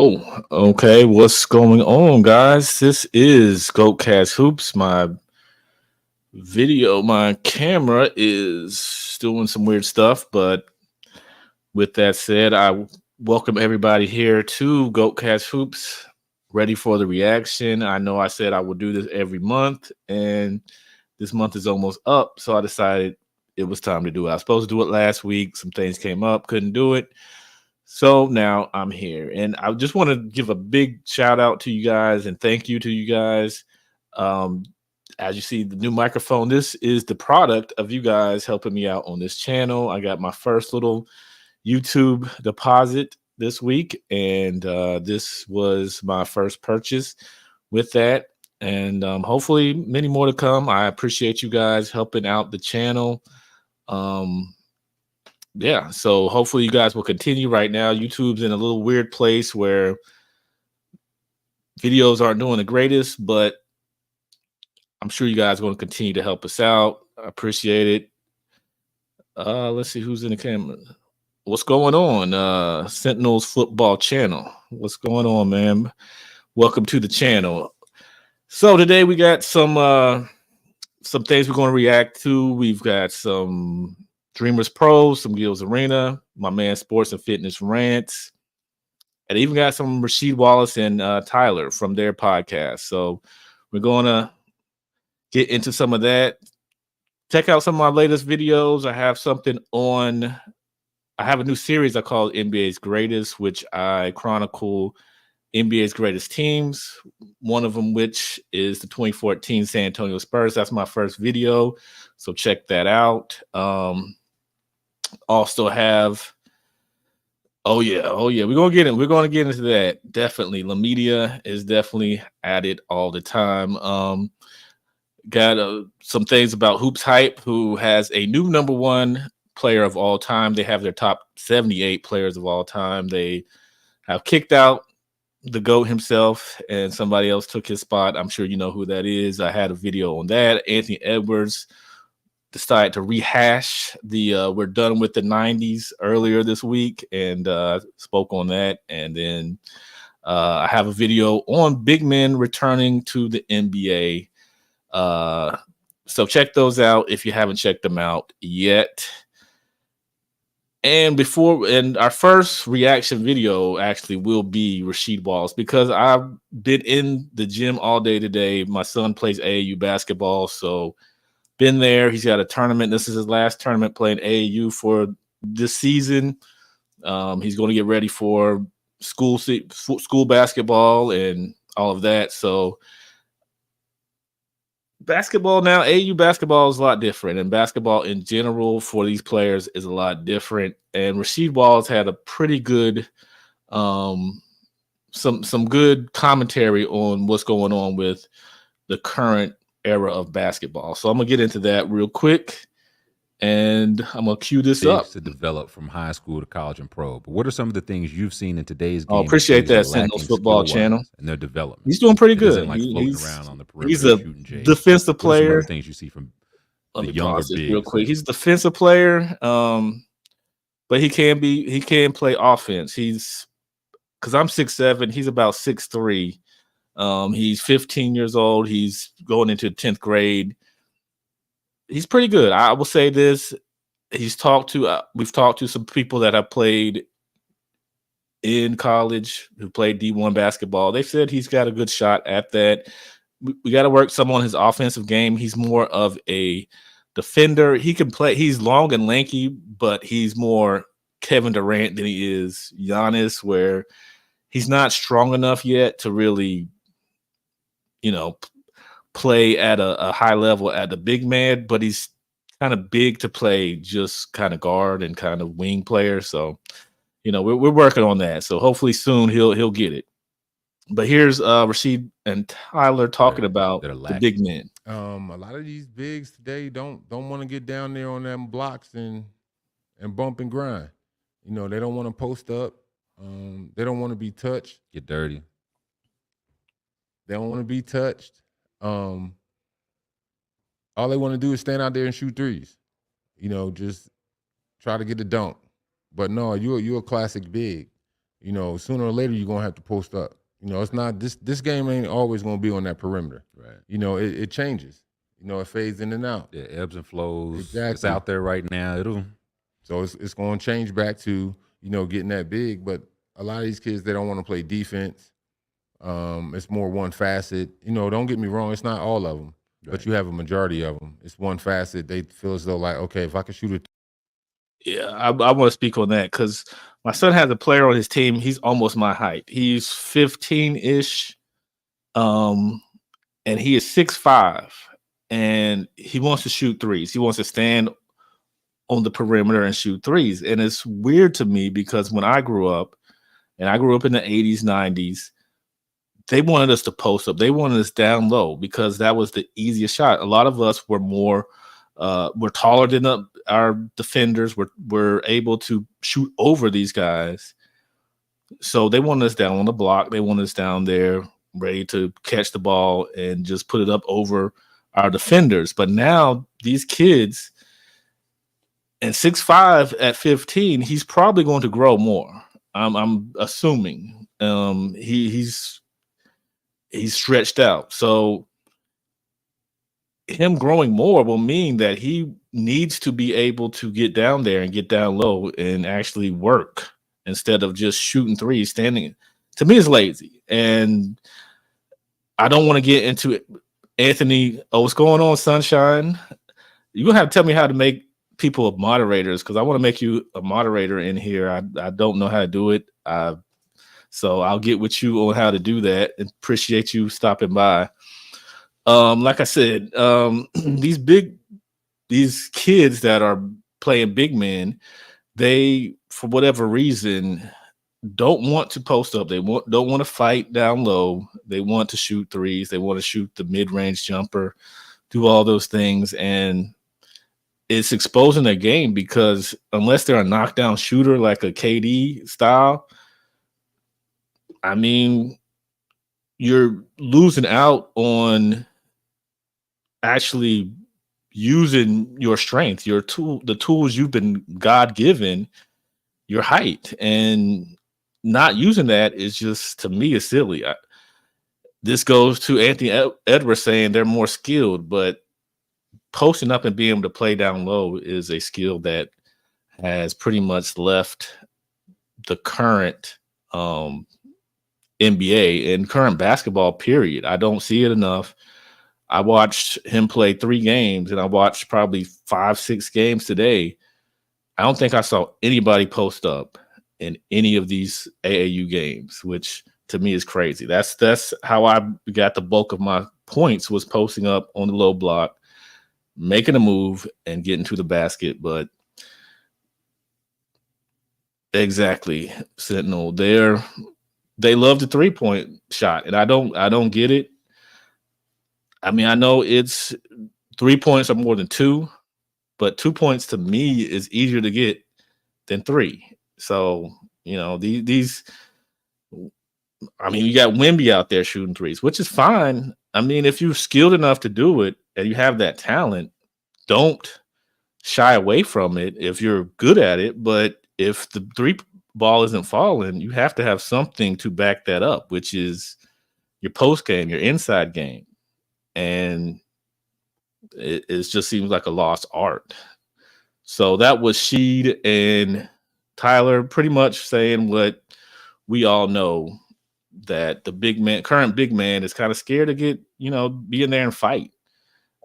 Oh, okay. What's going on, guys? This is GOATcast Hoops. My camera is doing some weird stuff, but with that said, I welcome everybody here to GOATcast Hoops. Ready for the reaction. I know I said I would do this every month, and this month is almost up, so I decided it was time to do it. I was supposed to do it last week. Some things came up, couldn't do it. So now I'm here, and I just want to give a big shout out to you guys and thank you to you guys. Um, as you see, the new microphone, this is the product of you guys helping me out on this channel. I got my first little YouTube deposit this week, and this was my first purchase with that. And hopefully, many more to come. I appreciate you guys helping out the channel. Um, yeah, so hopefully you guys will continue. Right now YouTube's in a little weird place where videos aren't doing the greatest, but I'm sure you guys are going to continue to help us out. I appreciate it. Let's see who's in the camera. What's going on? Sentinels Football Channel. What's going on, man? Welcome to the channel. So today we got some things we're going to react to. We've got some DreamersPro, some Gills Arena, my man Sports and Fitness Rants, and even got some Rasheed Wallace and Tyler from their podcast. So we're going to get into some of that. Check out some of my latest videos. I have a new series I call NBA's Greatest, which I chronicle NBA's greatest teams. One of them, which is the 2014 San Antonio Spurs. That's my first video, so check that out. Also have, oh yeah, we're gonna get into that. Definitely, La Media is definitely at it all the time. Got some things about Hoops Hype, who has a new number one player of all time. They have their top 78 players of all time. They have kicked out the GOAT himself, and somebody else took his spot. I'm sure you know who that is. I had a video on that. Anthony Edwards decided to rehash the we're done with the 90s earlier this week, and spoke on that. And then I have a video on big men returning to the NBA. So check those out if you haven't checked them out yet. And our first reaction video actually will be Rasheed Wallace, because I've been in the gym all day today. My son plays AAU basketball, so been there. He's got a tournament. This is his last tournament playing AAU for this season. He's going to get ready for school basketball and all of that. So basketball now, AAU basketball is a lot different, and basketball in general for these players is a lot different. And Rasheed Wallace had a pretty good, some good commentary on what's going on with the current era of basketball. So I'm gonna get into that real quick, and I'm gonna cue this up. To develop from high school to college and pro. But what are some of the things you've seen in today's I game? appreciate that, Sentinels Football Channel, and their development. He's doing pretty good. Like floating around on the perimeter, he's a shooting J's. defensive player. Some of the things you see from the younger bigs. Real quick. He's a defensive player, but he can play offense. Because I'm 6'7", he's about 6'3". He's 15 years old. He's going into 10th grade. He's pretty good. I will say this. We've talked to some people that have played in college, who played D1 basketball. They said he's got a good shot at that. We got to work some on his offensive game. He's more of a defender. He can play. He's long and lanky, but he's more Kevin Durant than he is Giannis, where he's not strong enough yet to really, play at a high level at the big man, but he's kind of big to play just kind of guard and kind of wing player. So, we're working on that. So hopefully soon he'll get it. But here's Rasheed and Tyler talking about the big men. A lot of these bigs today don't want to get down there on them blocks and bump and grind. They don't want to post up. They don't want to be touched. Get dirty. They don't want to be touched. All they want to do is stand out there and shoot threes. Just try to get the dunk. But no, you're a classic big. you know, sooner or later you're gonna have to post up. You know, it's not this game ain't always gonna be on that perimeter. Right. You know, it changes. You know, it fades in and out. Yeah, ebbs and flows. Exactly. It's out there right now. So it's gonna change back to, you know, getting that big. But a lot of these kids, they don't want to play defense. It's more one facet. You know, don't get me wrong, it's not all of them, but you have a majority of them. It's one facet. They feel as though like, okay, if I can shoot it. Yeah, I want to speak on that because my son has a player on his team. He's almost my height. He's 15-ish, and he is 6'5", and he wants to shoot threes. He wants to stand on the perimeter and shoot threes. And it's weird to me because when I grew up, and I grew up in the 80s, 90s, they wanted us to post up. They wanted us down low because that was the easiest shot. A lot of us were more we're taller than our defenders. We're able to shoot over these guys. So they wanted us down on the block. They wanted us down there ready to catch the ball and just put it up over our defenders. But now these kids, and 6'5" at 15, he's probably going to grow more. I'm assuming he's stretched out. So him growing more will mean that he needs to be able to get down there and get down low and actually work instead of just shooting threes, standing. To me, it's lazy. And I don't want to get into it. Anthony, what's going on, Sunshine? You're going to have to tell me how to make people moderators because I want to make you a moderator in here. I don't know how to do it. So I'll get with you on how to do that. And appreciate you stopping by. Like I said, these kids that are playing big men, they, for whatever reason, don't want to post up. They don't want to fight down low. They want to shoot threes. They want to shoot the mid-range jumper, do all those things. And it's exposing their game because unless they're a knockdown shooter like a KD style, I mean, you're losing out on actually using your strength, the tools you've been God-given, your height, and not using that is just, to me, is silly. This goes to Anthony Edwards saying they're more skilled, but posting up and being able to play down low is a skill that has pretty much left the current NBA and current basketball period. I don't see it enough. I watched him play 3 games, and I watched probably 5-6 games today. I don't think I saw anybody post up in any of these AAU games, which to me is crazy. That's how I got the bulk of my points, was posting up on the low block, making a move, and getting to the basket. But exactly, Sentinel, they love the 3-point shot, and I don't get it. I mean, I know it's 3 points or more than 2, but 2 points to me is easier to get than 3. So, you know, these I mean, you got Wemby out there shooting threes, which is fine. I mean, if you're skilled enough to do it and you have that talent, don't shy away from it if you're good at it. But if the 3 ball isn't falling, you have to have something to back that up, which is your post game, your inside game. And it just seems like a lost art. So that was Sheed and Tyler pretty much saying what we all know, that the current big man is kind of scared to get, be in there and fight.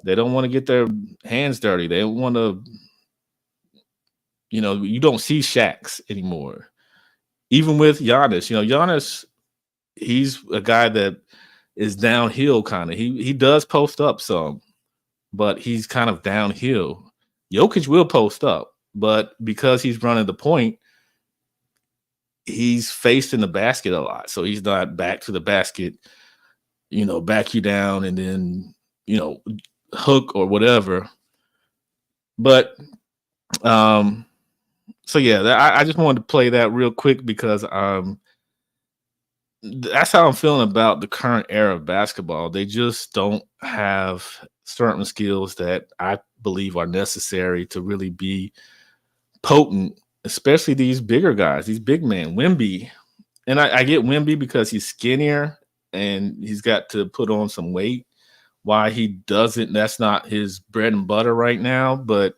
They don't want to get their hands dirty. They don't want to, you don't see Shaqs anymore. Even with Giannis, Giannis, he's a guy that is downhill kind of. He does post up some, but he's kind of downhill. Jokic will post up, but because he's running the point, he's facing the basket a lot. So he's not back to the basket, back you down and then, hook or whatever. But so yeah, I just wanted to play that real quick because that's how I'm feeling about the current era of basketball. They just don't have certain skills that I believe are necessary to really be potent, especially these bigger guys, these big men. Wemby, and I get Wemby because he's skinnier and he's got to put on some weight. Why he doesn't, that's not his bread and butter right now. But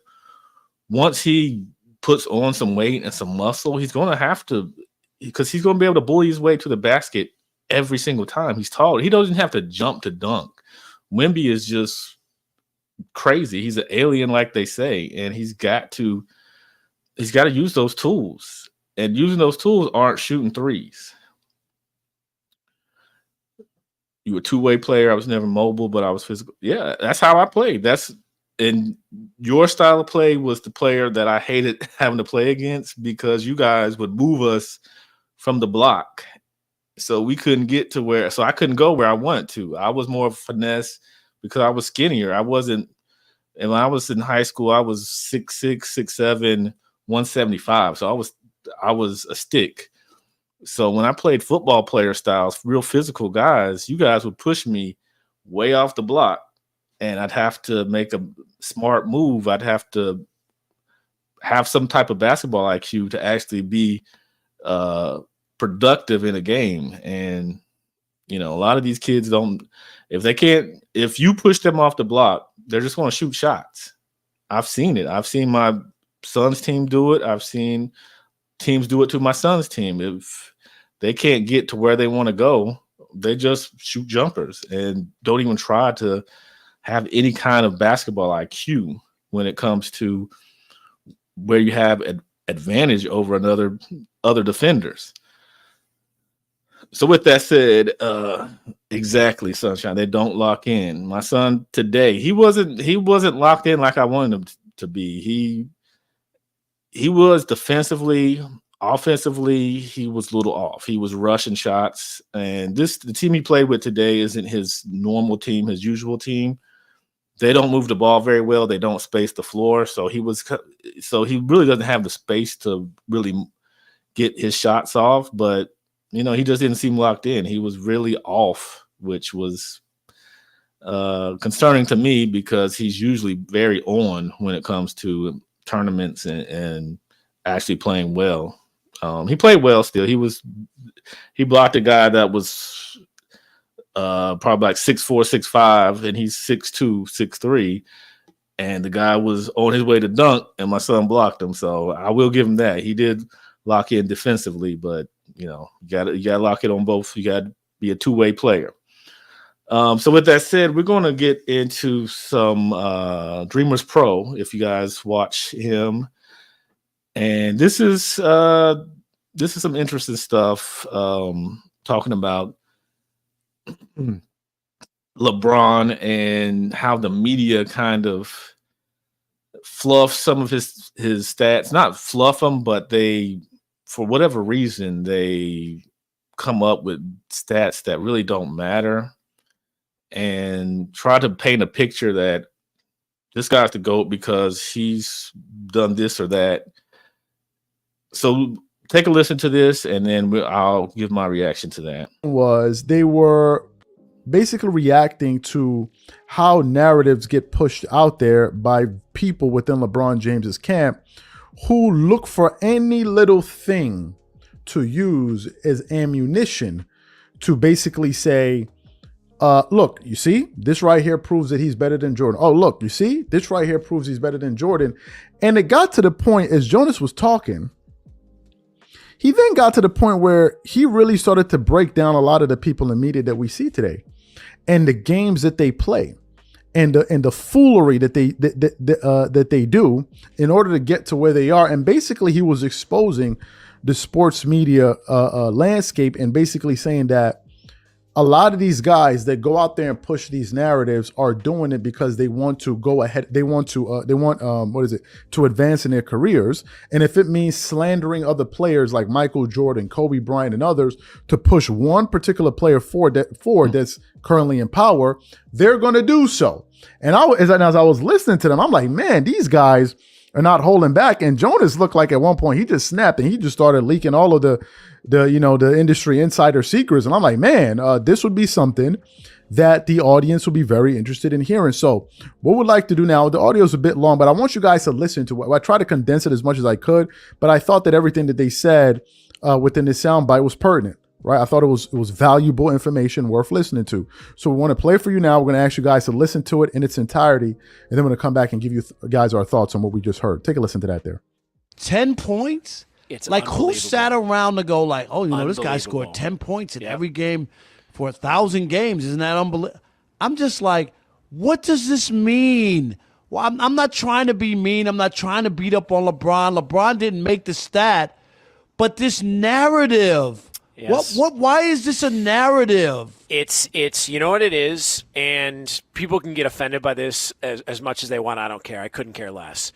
once he puts on some weight and some muscle, he's going to have to, because he's going to be able to bully his way to the basket every single time. He's tall. He doesn't have to jump to dunk. Wemby is just crazy. He's an alien, like they say, and he's got to use those tools. And using those tools aren't shooting threes. You were a two-way player. I was never mobile, but I was physical. Yeah, that's how I played. And your style of play was the player that I hated having to play against, because you guys would move us from the block. So we couldn't get to where, so I couldn't go where I wanted to. I was more finesse because I was skinnier. I wasn't, and when I was in high school, I was 6'6", 6'7", 175. So I was a stick. So when I played football player styles, real physical guys, you guys would push me way off the block, and I'd have to make a smart move. I'd have to have some type of basketball IQ to actually be productive in a game. And, you know, a lot of these kids don't, if you push them off the block, they're just going to shoot shots. I've seen it. I've seen my son's team do it. I've seen teams do it to my son's team. If they can't get to where they want to go, they just shoot jumpers and don't even try to have any kind of basketball IQ when it comes to where you have an advantage over other defenders. So with that said, exactly, Sunshine, they don't lock in. My son today, he wasn't locked in like I wanted him to be. He was defensively. Offensively, he was a little off. He was rushing shots, and the team he played with today isn't his normal team, his usual team. They don't move the ball very well. They don't space the floor, so he really doesn't have the space to really get his shots off. But you know, he just didn't seem locked in. He was really off, which was concerning to me, because he's usually very on when it comes to tournaments and actually playing well. He played well still. He blocked a guy that was probably like 6'4", 6'5", and he's 6'2", 6'3", and the guy was on his way to dunk, and my son blocked him. So I will give him that. He did lock in defensively, but you know, you gotta lock it on both. You gotta be a two-way player. So with that said, we're going to get into some DreamersPro, if you guys watch him. And this is some interesting stuff, talking about LeBron and how the media kind of fluff some of his stats. Not fluff them, but they, for whatever reason, they come up with stats that really don't matter and try to paint a picture that this guy's the GOAT because he's done this or that. So take a listen to this, and then I'll give my reaction to that. They were basically reacting to how narratives get pushed out there by people within LeBron James's camp who look for any little thing to use as ammunition to basically say, look, you see, this right here proves that he's better than Jordan. Oh, look, you see, this right here proves he's better than Jordan. And it got to the point, as Jonas was talking, he then got to the point where he really started to break down a lot of the people in media that we see today and the games that they play and the foolery that they do in order to get to where they are. And basically he was exposing the sports media landscape and basically saying that a lot of these guys that go out there and push these narratives are doing it because they want to go ahead. They want to advance in their careers. And if it means slandering other players like Michael Jordan, Kobe Bryant, and others to push one particular player forward that's currently in power, they're going to do so. And as I was listening to them, I'm like, man, these guys are not holding back. And Jonas looked like at one point he just snapped and he just started leaking all of the industry insider secrets. And I'm like, man, this would be something that the audience will be very interested in hearing. So what we'd like to do now, the audio is a bit long, but I want you guys to listen to it. I try to condense it as much as I could, but I thought that everything that they said within this soundbite was pertinent, right? I thought it was valuable information worth listening to. So we want to play for you now. We're going to ask you guys to listen to it in its entirety, and then we're going to come back and give you guys our thoughts on what we just heard. Take a listen to that there. 10 points? It's like, who sat around to go like, oh, this guy scored Unbelievable. 10 points in every game for 1,000 games. Isn't that unbelievable? I'm just like, what does this mean? Well, I'm not trying to be mean. I'm not trying to beat up on LeBron. LeBron didn't make the stat, but this narrative. Yes. Why is this a narrative? It's you know what it is, and people can get offended by this as much as they want. I don't care. I couldn't care less.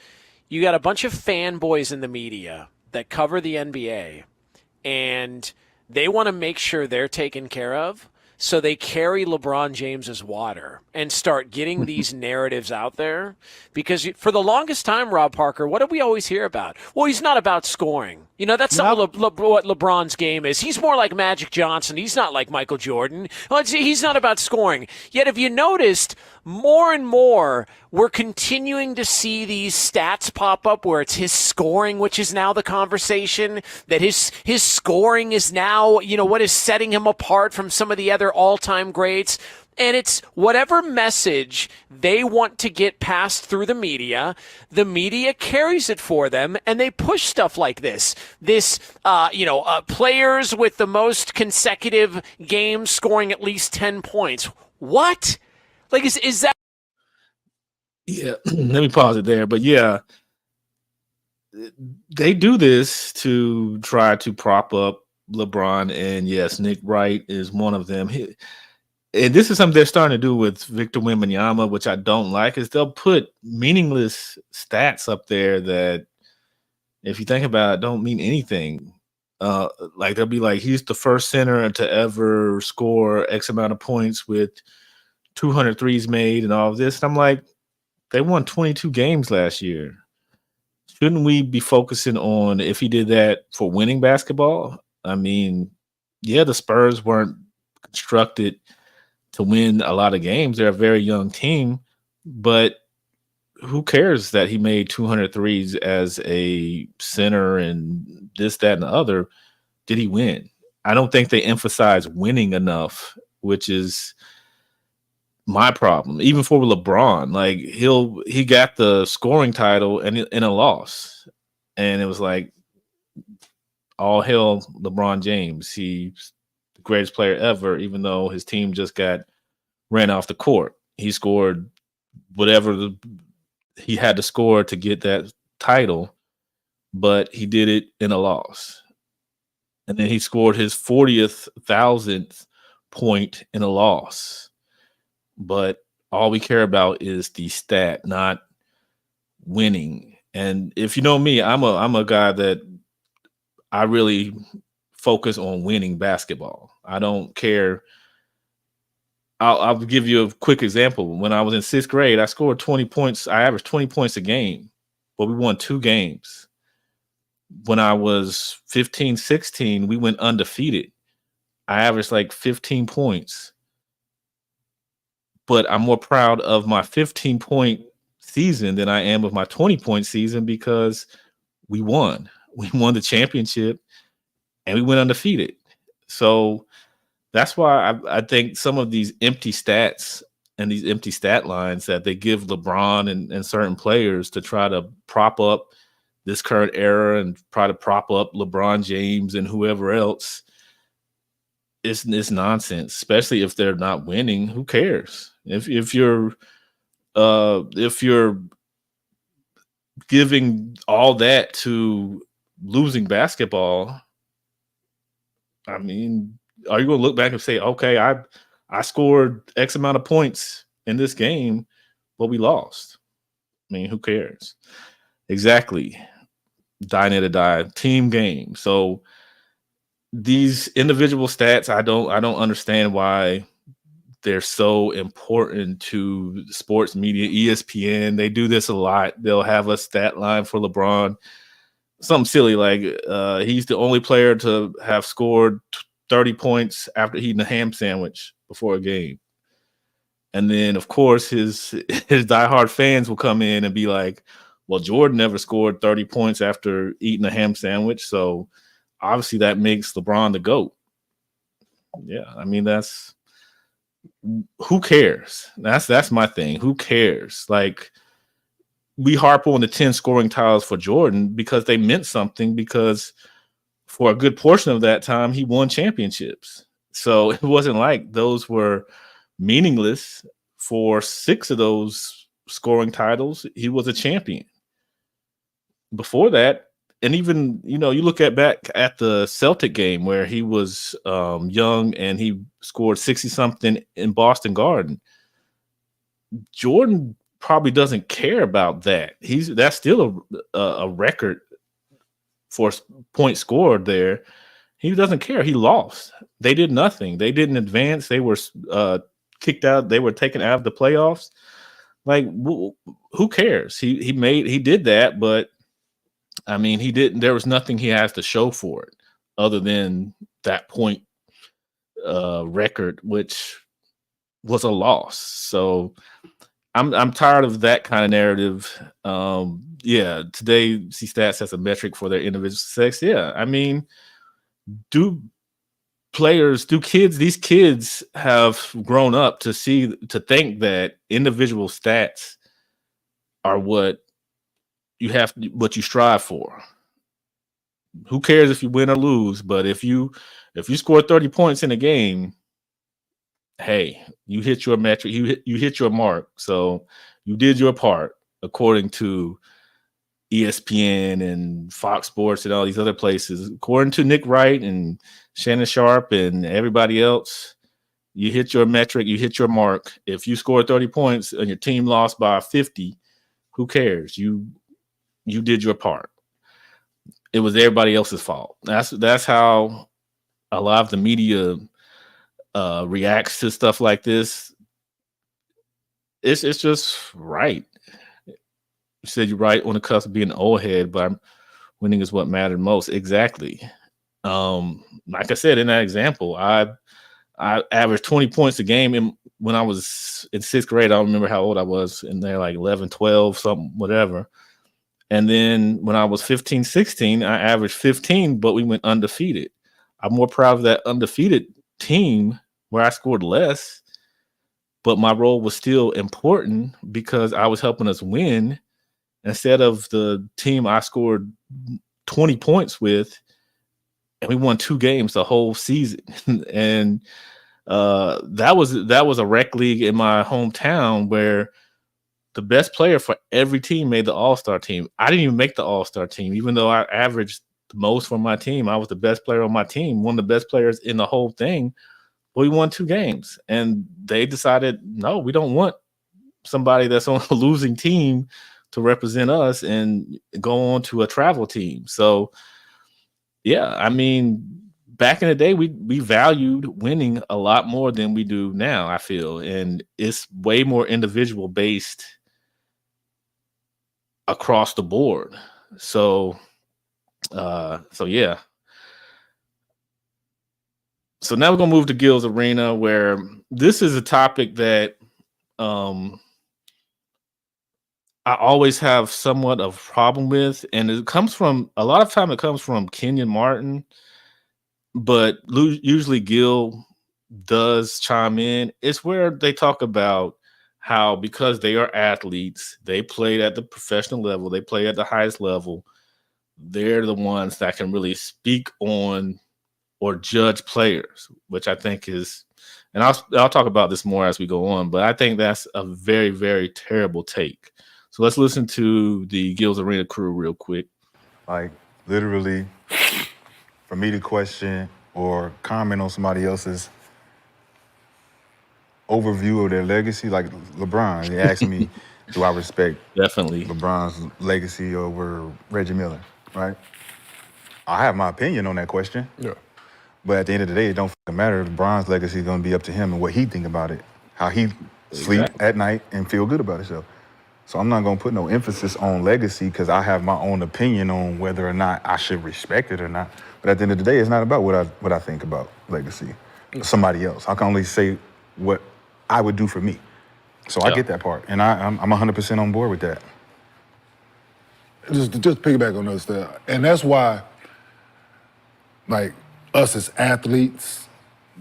You got a bunch of fanboys in the media that cover the NBA, and they want to make sure they're taken care of. So they carry LeBron James's water and start getting these narratives out there. Because for the longest time, Rob Parker, what did we always hear about? Well, he's not about scoring. That's not what LeBron's game is. He's more like Magic Johnson. He's not like Michael Jordan. He's not about scoring. Yet, if you noticed, more and more, we're continuing to see these stats pop up where it's his scoring, which is now the conversation, that his scoring is now, what is setting him apart from some of the other all-time greats. And it's whatever message they want to get passed through the media carries it for them, and they push stuff like this. Players with the most consecutive games scoring at least 10 points. What? Like, is that? Yeah, let me pause it there. But yeah, they do this to try to prop up LeBron, and yes, Nick Wright is one of them. And this is something they're starting to do with Victor Wembanyama, which I don't like, is they'll put meaningless stats up there that, if you think about it, don't mean anything. Like they'll be like, he's the first center to ever score X amount of points with 200 threes made and all of this. And I'm like, they won 22 games last year. Shouldn't we be focusing on if he did that for winning basketball? I mean, yeah, the Spurs weren't constructed to win a lot of games. They're a very young team, but who cares that he made 200 threes as a center and this, that, and the other? Did he win? I don't think they emphasize winning enough, which is my problem. Even for LeBron, like he got the scoring title and in a loss, and it was like, all hail LeBron James. He's the greatest player ever, even though his team just got ran off the court. He scored whatever he had to score to get that title, but he did it in a loss. And then he scored his 40,000th point in a loss. But all we care about is the stat, not winning. And if you know me, I'm a guy that I really focus on winning basketball. I don't care. I'll give you a quick example. When I was in 6th grade, I scored 20 points. I averaged 20 points a game, but we won 2 games. When I was 15, 16, we went undefeated. I averaged like 15 points. But I'm more proud of my 15-point season than I am of my 20-point season because we won. We won the championship and we went undefeated. So that's why I think some of these empty stats and these empty stat lines that they give LeBron and certain players to try to prop up this current era and try to prop up LeBron James and whoever else, it's nonsense, especially if they're not winning. Who cares? If you're giving all that to losing basketball, I mean, are you going to look back and say, okay, I scored X amount of points in this game, but we lost? I mean, who cares? Exactly. Die to die, team game. So these individual stats, I don't understand why they're so important to sports media. ESPN, they do this a lot. They'll have a stat line for LeBron, something silly like he's the only player to have scored 30 points after eating a ham sandwich before a game. And then, of course, his diehard fans will come in and be like, well, Jordan never scored 30 points after eating a ham sandwich, so obviously that makes LeBron the GOAT. Yeah, I mean, that's who cares? That's my thing. Who cares? Like, we harp on the 10 scoring titles for Jordan because they meant something, because for a good portion of that time he won championships. So it wasn't like those were meaningless. For 6 of those scoring titles, he was a champion. Before that, and even, you look back at the Celtic game where he was young and he scored 60 something in Boston Garden. Jordan probably doesn't care about that. That's still a record for points scored there. He doesn't care. He lost. They did nothing. They didn't advance. They were kicked out. They were taken out of the playoffs. Like, who cares? He did that, but I mean, he didn't. There was nothing he has to show for it other than that point record, which was a loss. So I'm tired of that kind of narrative. Today see stats as a metric for their individual success. Yeah, I mean, these kids have grown up to think that individual stats are what you strive for. Who cares if you win or lose? But if you score 30 points in a game, hey, you hit your metric, you hit your mark. So you did your part according to ESPN and Fox Sports and all these other places. According to Nick Wright and Shannon Sharp and everybody else, you hit your metric, you hit your mark. If you scored 30 points and your team lost by 50, who cares? You did your part. It was everybody else's fault. That's how a lot of the media reacts to stuff like this. It's just right. You said you're right on the cusp of being an old head, but winning is what mattered most. Exactly. Like I said in that example, I averaged 20 points a game when I was in 6th grade. I don't remember how old I was in there, like 11, 12, something, whatever. And then when I was 15, 16, I averaged 15, but we went undefeated. I'm more proud of that undefeated team where I scored less, but my role was still important because I was helping us win instead of the team I scored 20 points with, and we won 2 games the whole season. And that was a rec league in my hometown where the best player for every team made the All-Star team. I didn't even make the All-Star team, even though I averaged the most for my team. I was the best player on my team, one of the best players in the whole thing. But we won 2 games, and they decided, no, we don't want somebody that's on a losing team to represent us and go on to a travel team. So, yeah, I mean, back in the day, we valued winning a lot more than we do now, I feel. And it's way more individual based across the board. So yeah. So now we're gonna move to Gil's Arena, where this is a topic that I always have somewhat of a problem with, and it comes from Kenyon Martin, but usually Gil does chime in. It's where they talk about how, because they are athletes, they played at the professional level, they play at the highest level, they're the ones that can really speak on or judge players, which I think is, and I'll talk about this more as we go on, but I think that's a very, very terrible take. So let's listen to the Gil's Arena crew real quick. Like, literally, for me to question or comment on somebody else's overview of their legacy, like LeBron, he asked me, do I respect Definitely LeBron's legacy over Reggie Miller, right? I have my opinion on that question. Yeah. But at the end of the day, it don't fucking matter. LeBron's legacy is going to be up to him and what he think about it, how he sleep at night and feel good about himself. So I'm not going to put no emphasis on legacy because I have my own opinion on whether or not I should respect it or not. But at the end of the day, it's not about what I think about legacy. Somebody else. I can only say what I would do for me. So I get that part, and I'm 100% on board with that. Just piggyback on those stuff, and that's why Like us as athletes,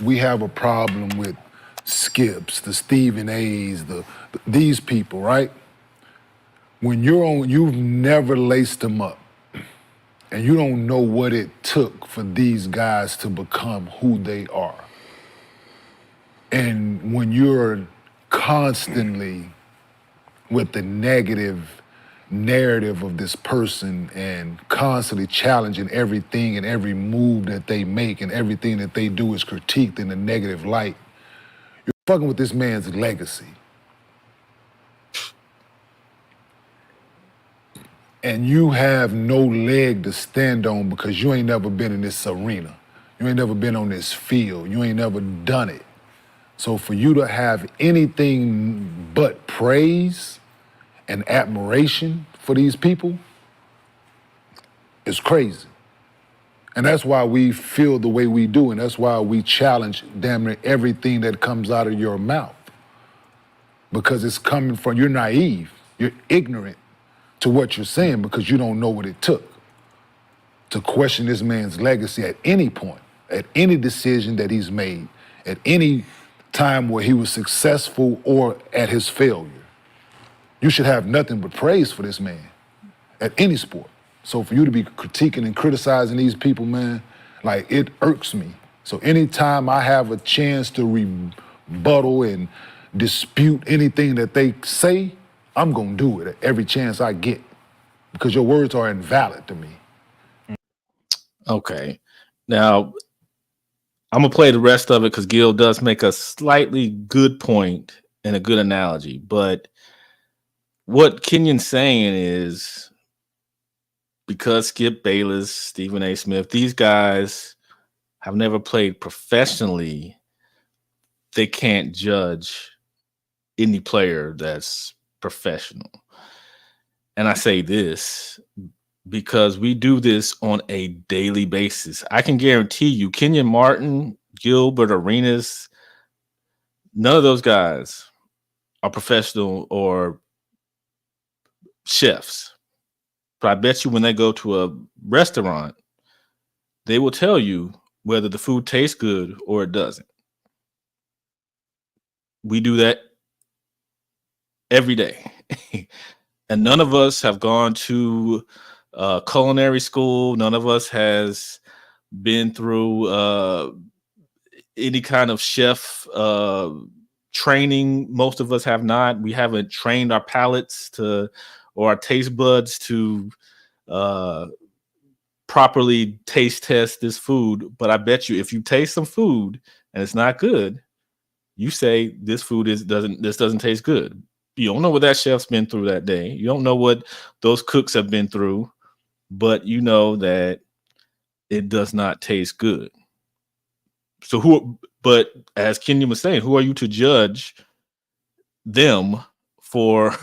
we have a problem with Skips, the Stephen A's, these people, right? When you've never laced them up, and you don't know what it took for these guys to become who they are. And when you're constantly with the negative narrative of this person and constantly challenging everything and every move that they make and everything that they do is critiqued in a negative light, you're fucking with this man's legacy. And you have no leg to stand on because you ain't never been in this arena. You ain't never been on this field. You ain't never done it. So for you to have anything but praise and admiration for these people is crazy. And that's why we feel the way we do, and that's why we challenge damn near everything that comes out of your mouth. Because it's coming from, you're naive, you're ignorant to what you're saying because you don't know what it took to question this man's legacy at any point, at any decision that he's made, at any time where he was successful or at his failure. You should have nothing but praise for this man at any sport. So for you to be critiquing and criticizing these people, man, like it irks me. So anytime I have a chance to rebuttal and dispute anything that they say, I'm gonna do it at every chance I get because your words are invalid to me. Okay. Now, I'm going to play the rest of it because Gil does make a slightly good point and a good analogy. But what Kenyon's saying is because Skip Bayless, Stephen A. Smith, these guys have never played professionally, they can't judge any player that's professional. And I say this because we do this on a daily basis. I can guarantee you, Kenyon Martin, Gilbert Arenas, none of those guys are professional or chefs. But I bet you when they go to a restaurant, they will tell you whether the food tastes good or it doesn't. We do that every day. And none of us have gone to culinary school. None of us has been through any kind of chef training. Most of us have not. We haven't trained our palates to or our taste buds to properly taste test this food. But I bet you if you taste some food and it's not good, you say this food doesn't taste good. You don't know what that chef's been through that day. You don't know what those cooks have been through, but you know that it does not taste good. But as Kenyon was saying, who are you to judge them for,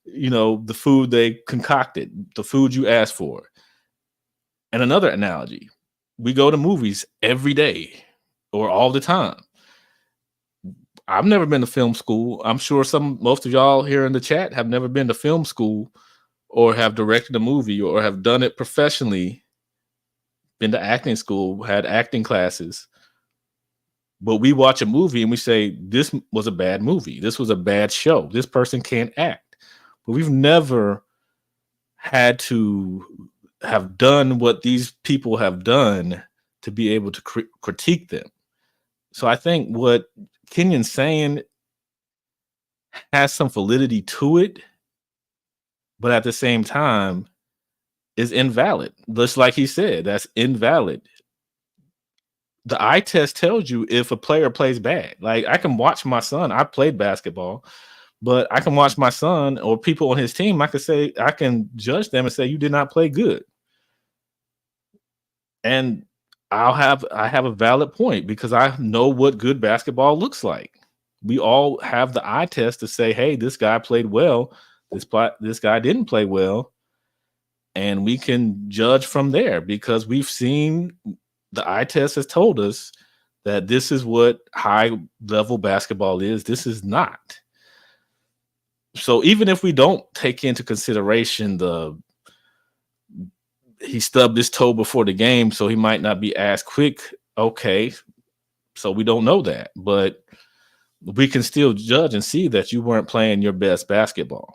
the food they concocted, the food you asked for? And another analogy, we go to movies every day or all the time. I've never been to film school. I'm sure most of y'all here in the chat have never been to film school or have directed a movie or have done it professionally, been to acting school, had acting classes. But we watch a movie and we say, this was a bad movie. This was a bad show. This person can't act. But we've never had to have done what these people have done to be able to critique them. So I think what Kenyon's saying has some validity to it, but at the same time is invalid. Just like he said, that's invalid. The eye test tells you if a player plays bad. Like I can watch my son. I played basketball, but I can watch my son or people on his team. I can judge them and say, you did not play good. And I have a valid point because I know what good basketball looks like. We all have the eye test to say, hey, this guy played well. This guy didn't play well. And we can judge from there because we've seen the eye test has told us that this is what high level basketball is. This is not. So even if we don't take into consideration the he stubbed his toe before the game, so he might not be as quick. Okay, so we don't know that, but we can still judge and see that you weren't playing your best basketball.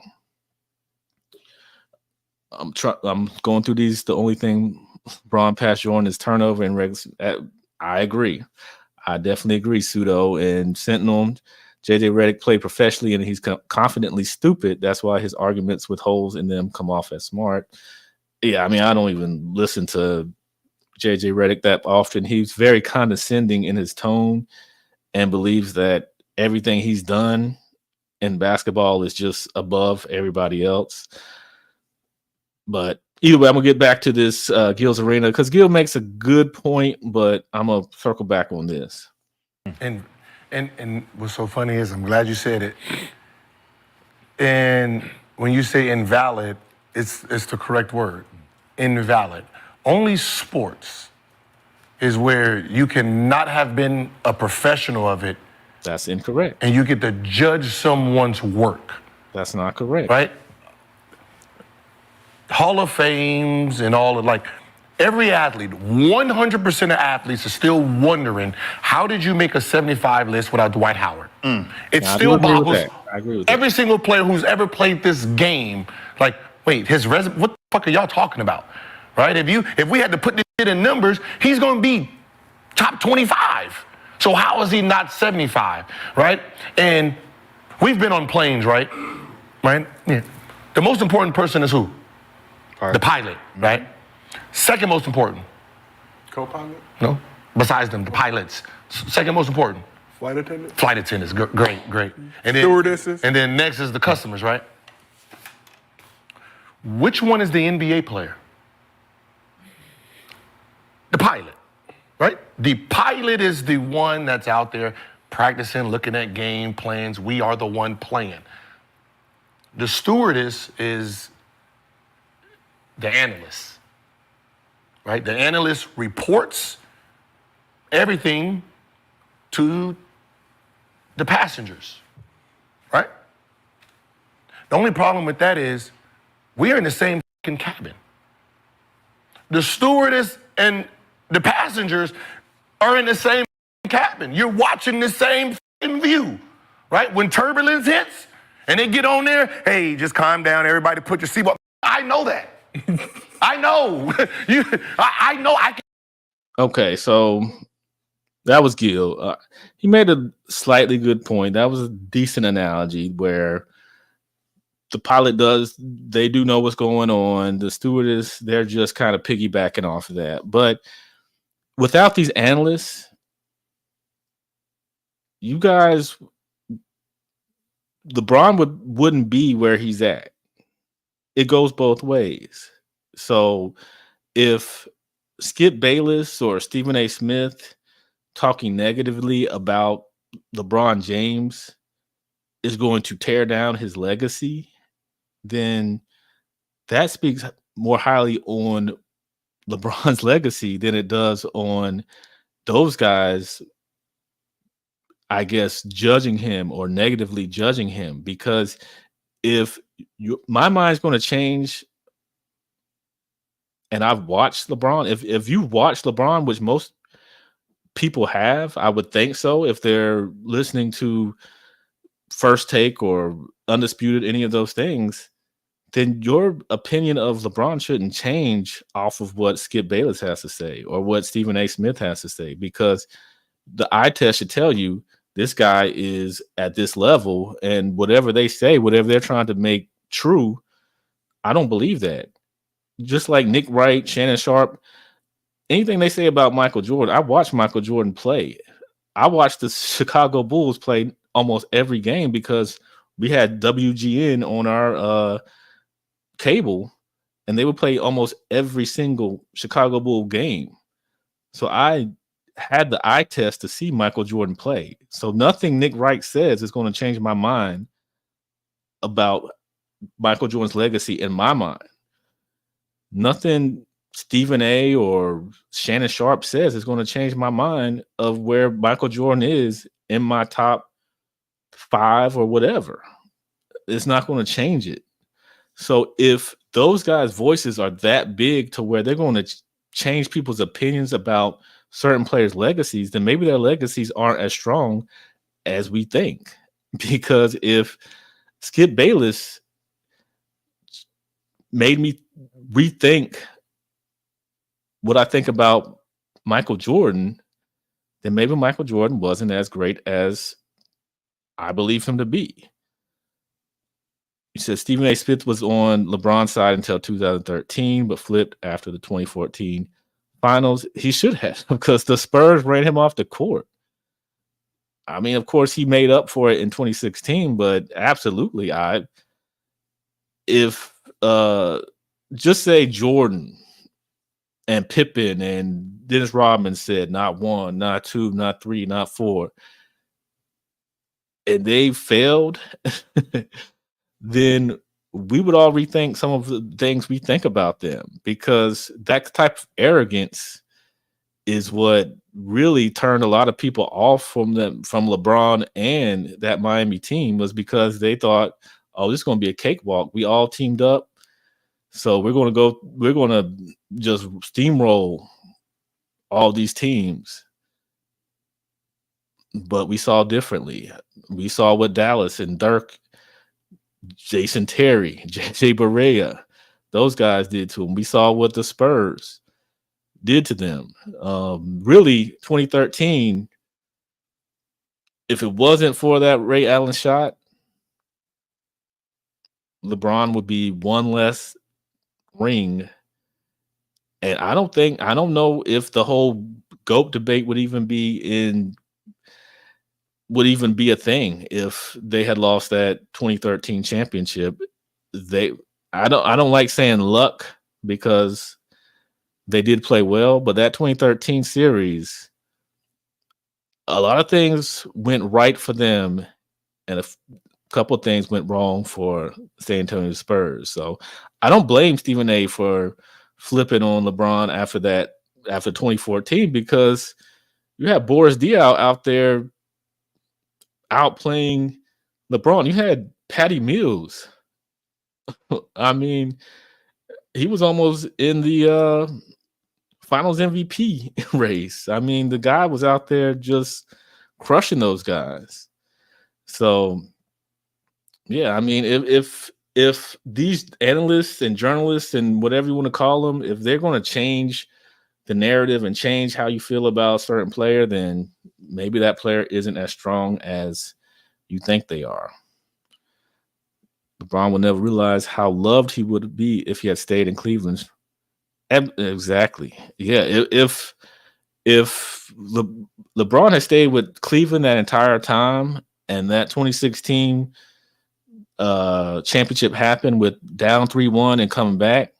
I'm going through these. The only thing LeBron passed Jordan is turnover and regs. I agree. I definitely agree. Pseudo and Sentinel. JJ Redick played professionally and he's confidently stupid. That's why his arguments with holes in them come off as smart. Yeah, I mean, I don't even listen to JJ Redick that often. He's very condescending in his tone and believes that everything he's done in basketball is just above everybody else. But either way, I'm gonna get back to this Gil's Arena because Gil makes a good point, but I'm gonna circle back on this. And what's so funny is I'm glad you said it. And when you say invalid, it's the correct word. Invalid. Only sports is where you cannot have been a professional of it. That's incorrect. And you get to judge someone's work. That's not correct. Right? Hall of Fames and all of every athlete, 100% of athletes are still wondering, how did you make a 75 list without Dwight Howard? It still boggles I agree with every single player who's ever played this game. Wait, his resume, what the fuck are y'all talking about? Right? If we had to put this shit in numbers, he's going to be top 25. So how is he not 75? Right? And we've been on planes, right? Right? Yeah. The most important person is who? The pilot, right? Second most important. Co-pilot? No. Besides them, the pilots. Second most important. Flight attendant? Flight attendants. Great. And then, Stewardesses? And then next is the customers, right? Which one is the NBA player? The pilot, right? The pilot is the one that's out there practicing, looking at game plans. We are the one playing. The stewardess is the analyst, right? The analyst reports everything to the passengers, right? The only problem with that is we're in the same fucking cabin. The stewardess and the passengers are in the same cabin. You're watching the same fucking view, right? When turbulence hits and they get on there, hey, just calm down, everybody put your seatbelt. I know that. I know. I know. Okay, so that was Gil. He made a slightly good point. That was a decent analogy where the pilot they do know what's going on. The stewardess, they're just kind of piggybacking off of that. But without these analysts, you guys, LeBron wouldn't be where he's at. It goes both ways. So if Skip Bayless or Stephen A. Smith talking negatively about LeBron James is going to tear down his legacy, then that speaks more highly on LeBron's legacy than it does on those guys, I guess, judging him or negatively judging him. Because if my mind's going to change, and I've watched LeBron, if you watch LeBron, which most people have, I would think so, if they're listening to First Take or Undisputed, any of those things, then your opinion of LeBron shouldn't change off of what Skip Bayless has to say or what Stephen A. Smith has to say, because the eye test should tell you this guy is at this level, and whatever they say, whatever they're trying to make true, I don't believe that. Just like Nick Wright, Shannon Sharp, anything they say about Michael Jordan, I watched Michael Jordan play. I watched the Chicago Bulls play almost every game because we had WGN on our cable, and they would play almost every single Chicago Bull game. So I had the eye test to see Michael Jordan play. So nothing Nick Wright says is going to change my mind about Michael Jordan's legacy in my mind. Nothing Stephen A. or Shannon Sharp says is going to change my mind of where Michael Jordan is in my top 5 or whatever. It's not going to change it. So if those guys' voices are that big to where they're going to change people's opinions about certain players' legacies, then maybe their legacies aren't as strong as we think. Because if Skip Bayless made me rethink what I think about Michael Jordan, then maybe Michael Jordan wasn't as great as I believe him to be. He said Stephen A. Smith was on LeBron's side until 2013, but flipped after the 2014 finals. He should have, because the Spurs ran him off the court. I mean, of course, he made up for it in 2016, but absolutely, if just say Jordan and Pippen and Dennis Rodman said not 1, not 2, not 3, not 4, and they failed, then we would all rethink some of the things we think about them, because that type of arrogance is what really turned a lot of people off from LeBron and that Miami team, was because they thought, oh, this is going to be a cakewalk. We all teamed up, so we're going to just steamroll all these teams. But we saw differently. We saw what Dallas and Dirk, Jason Terry, JJ Barea, those guys did to them. We saw what the Spurs did to them. Really, 2013, if it wasn't for that Ray Allen shot, LeBron would be one less ring. And I don't know if the whole GOAT debate would even be a thing if they had lost that 2013 championship. I don't like saying luck, because they did play well, but that 2013 series, a lot of things went right for them, and a couple of things went wrong for San Antonio Spurs. So I don't blame Stephen A. for flipping on LeBron after 2014, because you have Boris Diaw out there outplaying LeBron. You had Patty Mills. I mean, he was almost in the Finals MVP race. I mean, the guy was out there just crushing those guys. So, yeah, I mean, if these analysts and journalists and whatever you want to call them, if they're going to change the narrative and change how you feel about a certain player, then maybe that player isn't as strong as you think they are. LeBron will never realize how loved he would be if he had stayed in Cleveland. Exactly. Yeah. If LeBron had stayed with Cleveland that entire time, and that 2016 championship happened with down 3-1 and coming back,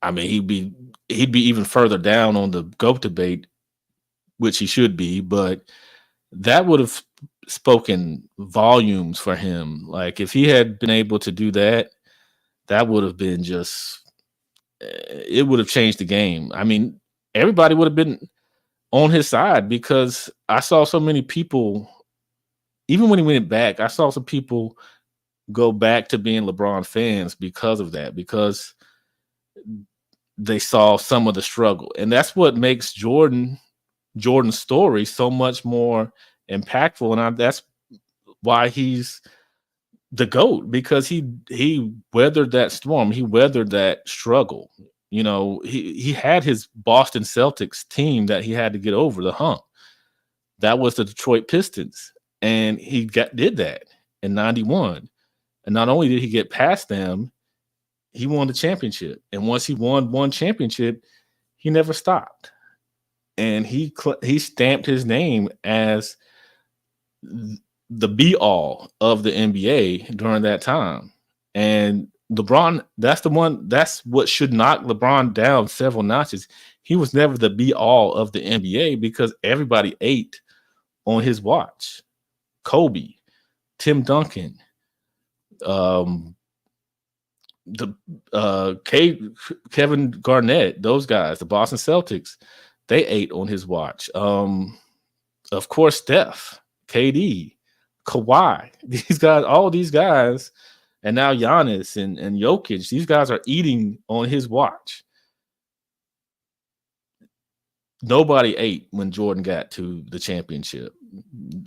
I mean, he'd be even further down on the GOAT debate, which he should be, but that would have spoken volumes for him. Like, if he had been able to do that, that would have been it would have changed the game. I mean, everybody would have been on his side, because I saw so many people, even when he went back, I saw some people go back to being LeBron fans because of that, because they saw some of the struggle. And that's what makes Jordan's story so much more impactful. And that's why he's the GOAT, because he weathered that storm. He weathered that struggle. You know, he had his Boston Celtics team that he had to get over the hump. That was the Detroit Pistons. And he did that in 91. And not only did he get past them, he won the championship. And once he won one championship, he never stopped. And he stamped his name as the be-all of the NBA during that time. And LeBron, that's what should knock LeBron down several notches. He was never the be-all of the NBA, because everybody ate on his watch. Kobe, Tim Duncan, Kevin Garnett, those guys, the Boston Celtics, they ate on his watch. Of course, Steph, KD, Kawhi, these guys, all these guys And now Giannis and Jokic, these guys are eating on his watch. Nobody ate when Jordan got to the championship.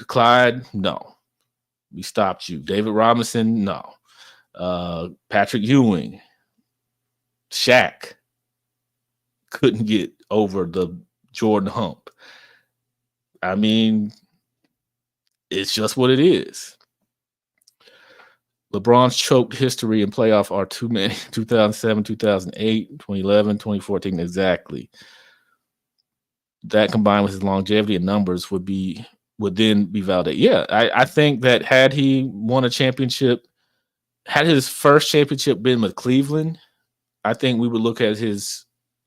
Clyde, no. We stopped you. David Robinson, no. Patrick Ewing, Shaq couldn't get over the Jordan hump. I mean, it's just what it is. LeBron's choked history in playoff are too many. 2007, 2008, 2011, 2014, exactly. That combined with his longevity and numbers would then be validated. Yeah, I think that had he won a championship, had his first championship been with Cleveland, I think we would look at his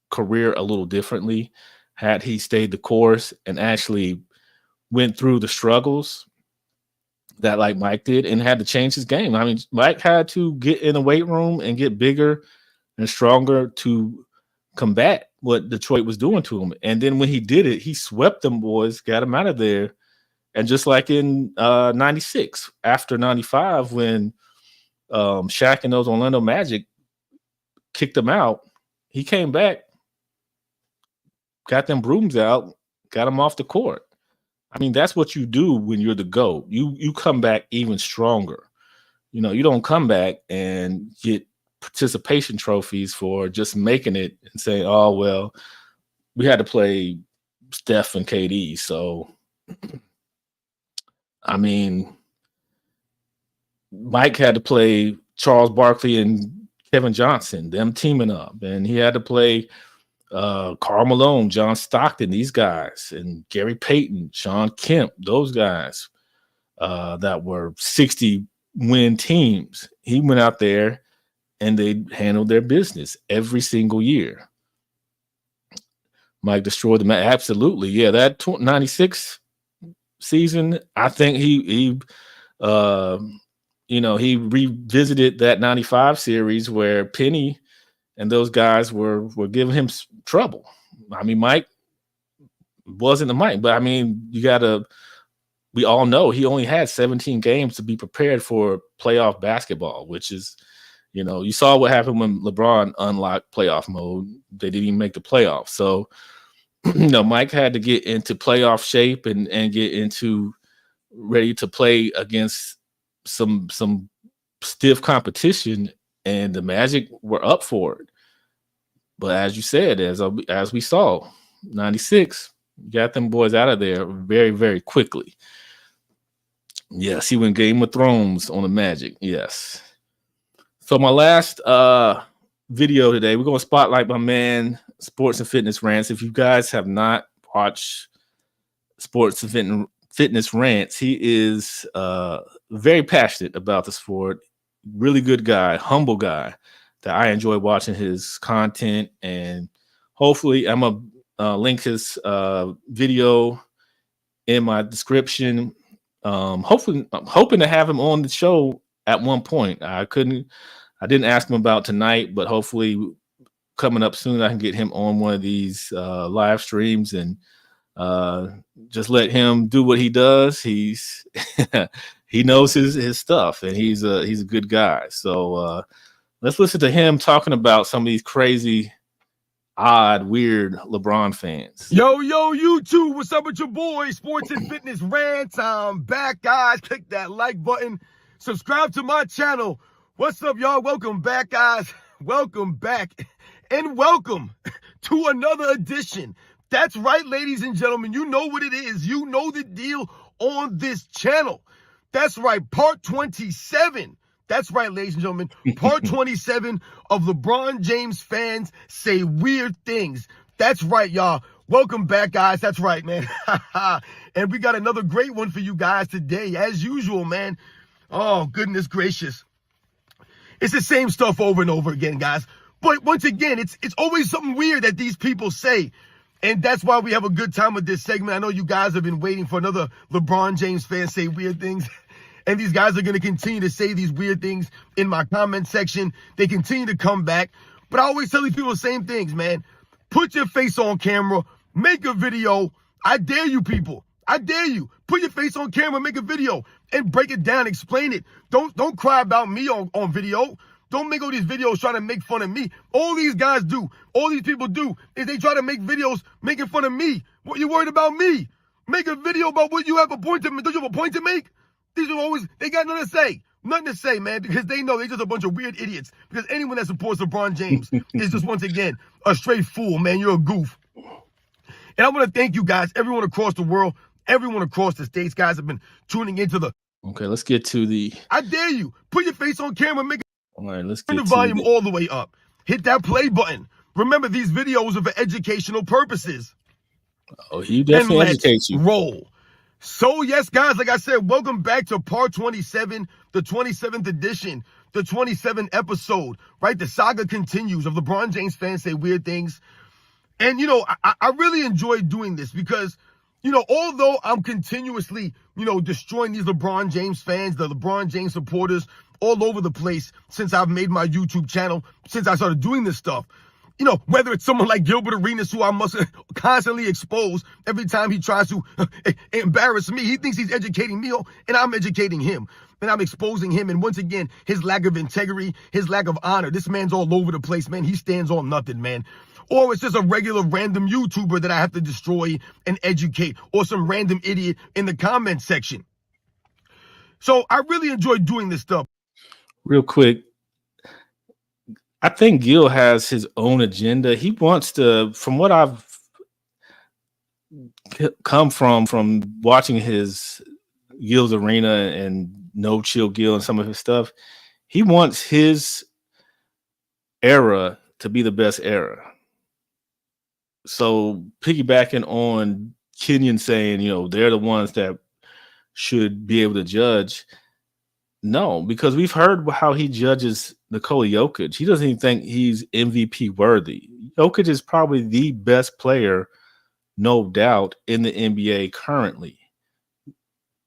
career a little differently. Had he stayed the course and actually went through the struggles that like Mike did and had to change his game. I mean, Mike had to get in the weight room and get bigger and stronger to combat what Detroit was doing to him. And then when he did it, he swept them boys, got them out of there. And just like in 96, after 95, when Shaq and those Orlando Magic kicked him out, he came back, got them brooms out, got them off the court. I mean, that's what you do when you're the GOAT. You come back even stronger. You know, you don't come back and get participation trophies for just making it and saying, oh, well, we had to play Steph and KD. So, I mean, Mike had to play Charles Barkley and Kevin Johnson, them teaming up. And he had to play Karl Malone, John Stockton, these guys, and Gary Payton, Sean Kemp, those guys that were 60-win teams. He went out there and they handled their business every single year. Mike destroyed them. Absolutely. Yeah, that 96 season, I think he revisited that 95 series where Penny and those guys were giving him trouble. I mean, Mike wasn't the Mike, but I mean, we all know he only had 17 games to be prepared for playoff basketball, which is, you saw what happened when LeBron unlocked playoff mode. They didn't even make the playoffs. So, Mike had to get into playoff shape and get into ready to play against some stiff competition, and the Magic were up for it. But as you said, as we saw, 96 got them boys out of there very, very quickly. Yes, he went Game of Thrones on the Magic. Yes. So my last video today, we're going to spotlight my man, Sports and Fitness Rants. If you guys have not watched Sports and Fitness Rants, he is very passionate about the sport. Really good guy, humble guy that I enjoy watching his content. And hopefully I'm going to link his video in my description. I'm hoping to have him on the show at one point. I didn't ask him about tonight, but hopefully coming up soon, I can get him on one of these live streams and just let him do what he does. He knows his stuff, and he's a good guy. So let's listen to him talking about some of these crazy, odd, weird LeBron fans. Yo, YouTube, what's up with your boy, Sports and Fitness Rants? I'm back, guys. Click that like button. Subscribe to my channel. What's up, y'all? Welcome back, guys. Welcome back. And welcome to another edition. That's right, ladies and gentlemen. You know what it is. You know the deal on this channel. That's right, part 27. That's right, ladies and gentlemen. Part 27 of LeBron James fans say weird things. That's right, y'all. Welcome back, guys. That's right, man. And we got another great one for you guys today, as usual, man. Oh, goodness gracious. It's the same stuff over and over again, guys. But once again, it's always something weird that these people say. And that's why we have a good time with this segment. I know you guys have been waiting for another LeBron James fan say weird things. And these guys are going to continue to say these weird things in my comment section. They continue to come back. But I always tell these people the same things, man. Put your face on camera. Make a video. I dare you, people. I dare you. Put your face on camera. Make a video. and break it down, explain it. Don't cry about me on video. Don't make all these videos trying to make fun of me. All these guys do, all these people do, is they try to make videos making fun of me. What you worried about me? Make a video about what you have a point to make. Don't you have a point to make? These are always, they got nothing to say. Nothing to say, man, because they know they're just a bunch of weird idiots. Because anyone that supports LeBron James is just, once again, a straight fool, man. You're a goof. And I want to thank you guys, everyone across the world, everyone across the states, guys, have been tuning into the... Okay, let's get to the... I dare you. Put your face on camera, make All right, let's turn get the to volume the... all the way up. Hit that play button. Remember, these videos are for educational purposes. Oh, he definitely And educates let's you. roll. So, yes, guys, like I said, welcome back to part 27, the 27th edition, the 27th episode, right? The saga continues of LeBron James fans say weird things. And, you know, I really enjoy doing this because, you know, although I'm continuously, you know, destroying these LeBron James fans, the LeBron James supporters all over the place since I've made my YouTube channel, since I started doing this stuff, you know, whether it's someone like Gilbert Arenas, who I must constantly expose every time he tries to embarrass me. He thinks he's educating me, and I'm educating him. And I'm exposing him. And once again, his lack of integrity, his lack of honor. This man's all over the place, man. He stands on nothing, man. Or it's just a regular random YouTuber that I have to destroy and educate. Or some random idiot in the comment section. So I really enjoy doing this stuff. Real quick, I think Gil has his own agenda. He wants to, from what I've come from watching his Gil's Arena and No Chill Gil and some of his stuff, he wants his era to be the best era. So piggybacking on Kenyon saying, you know, they're the ones that should be able to judge. No, because we've heard how he judges Nikola Jokic. He doesn't even think he's MVP worthy. Jokic is probably the best player, no doubt, in the NBA currently.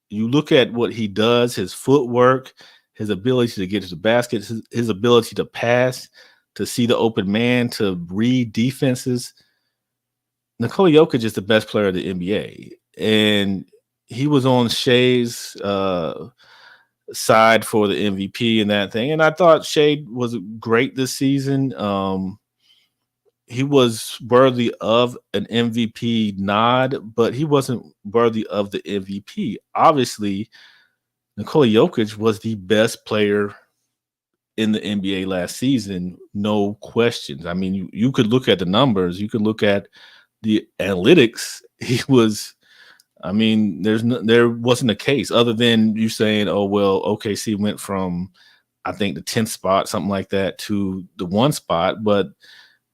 You look at what he does, his footwork, his ability to get to the basket, his ability to pass, to see the open man, to read defenses. Nikola Jokic is the best player of the NBA. And he was on Shea's side for the MVP and that thing. And I thought Shea was great this season. He was worthy of an MVP nod, but he wasn't worthy of the MVP. Obviously, Nikola Jokic was the best player in the NBA last season, no questions. I mean, you could look at the numbers, you could look at the analytics. He was, I mean, there wasn't a case other than you saying, oh, well, OKC went from, I think, the 10th spot, something like that, to the 1 spot, but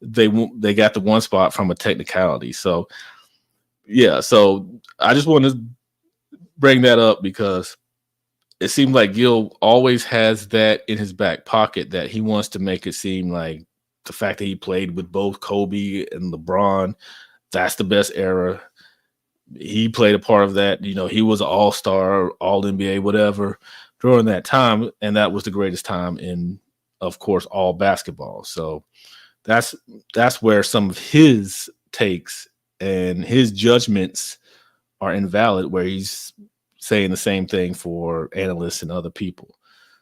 they got the 1 spot from a technicality. So, yeah, so I just want to bring that up because it seems like Gil always has that in his back pocket, that he wants to make it seem like the fact that he played with both Kobe and LeBron, that's the best era. He played a part of that. You know, he was an all-star, all-NBA, whatever, during that time, and that was the greatest time in, of course, all basketball. So that's where some of his takes and his judgments are invalid, where he's saying the same thing for analysts and other people.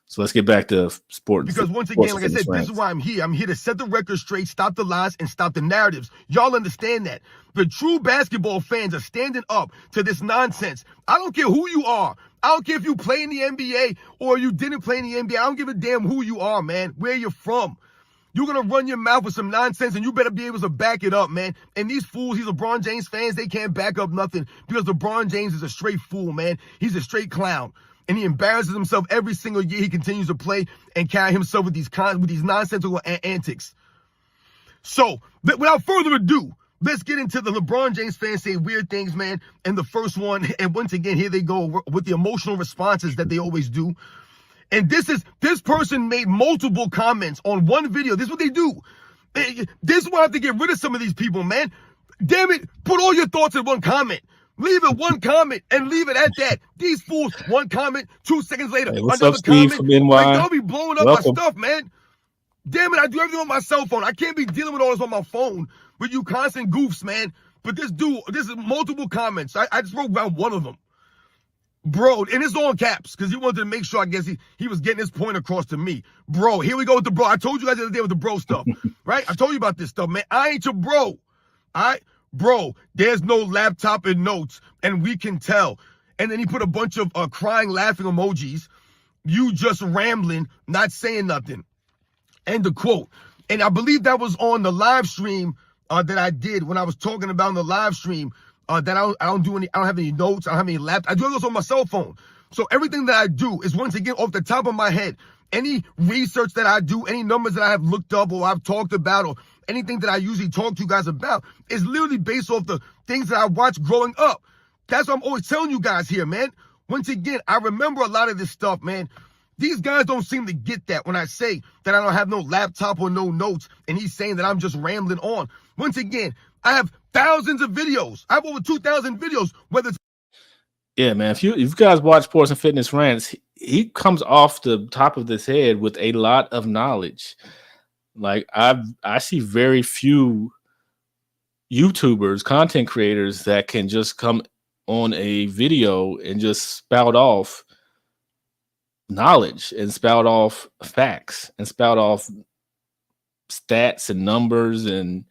So let's get back to sports. Because once again, like I said, this is why I'm here. I'm here to set the record straight, stop the lies, and stop the narratives. Y'all understand that. The true basketball fans are standing up to this nonsense. I don't care who you are. I don't care if you play in the NBA or you didn't play in the NBA. I don't give a damn who you are, man, where you're from. You're going to run your mouth with some nonsense, and you better be able to back it up, man. And these fools, these LeBron James fans, they can't back up nothing because LeBron James is a straight fool, man. He's a straight clown. And he embarrasses himself every single year he continues to play and carry himself with these nonsensical antics. So, without further ado, let's get into the LeBron James fans saying weird things, man. And the first one, and once again, here they go with the emotional responses that they always do. And this person made multiple comments on one video. This is what they do. This is why I have to get rid of some of these people, man. Damn it, put all your thoughts in one comment. Leave it one comment and leave it at that. These fools, one comment, 2 seconds later, hey, what's another up, Steve, comment. from NY? Like, y'all be blowing up Welcome. my stuff, man. Damn it, I do everything on my cell phone. I can't be dealing with all this on my phone with you constant goofs, man. But this is multiple comments. I just wrote down one of them. Bro, and it's all in caps because he wanted to make sure, I guess he was getting his point across to me. Bro, here we go with the bro. I told you guys the other day with the bro stuff, right? I told you about this stuff, man. I ain't your bro. All right? Bro, there's no laptop and notes, and we can tell. And then he put a bunch of crying, laughing emojis. You just rambling, not saying nothing. End of quote. And I believe that was on the live stream that I did when I was talking about on the live stream. That I don't have any notes. I don't have any laptop. I do this on my cell phone. So everything that I do is once again off the top of my head. Any research that I do, any numbers that I have looked up or I've talked about or anything that I usually talk to you guys about is literally based off the things that I watched growing up. That's what I'm always telling you guys here, man. Once again, I remember a lot of this stuff, man. These guys don't seem to get that when I say that I don't have no laptop or no notes and he's saying that I'm just rambling on. Once again, I have thousands of videos. I have over 2,000 videos, whether it's Yeah, man. If you guys watch Sports and Fitness Rants, he comes off the top of his head with a lot of knowledge. Like I see very few YouTubers, content creators that can just come on a video and just spout off knowledge and spout off facts and spout off stats and numbers and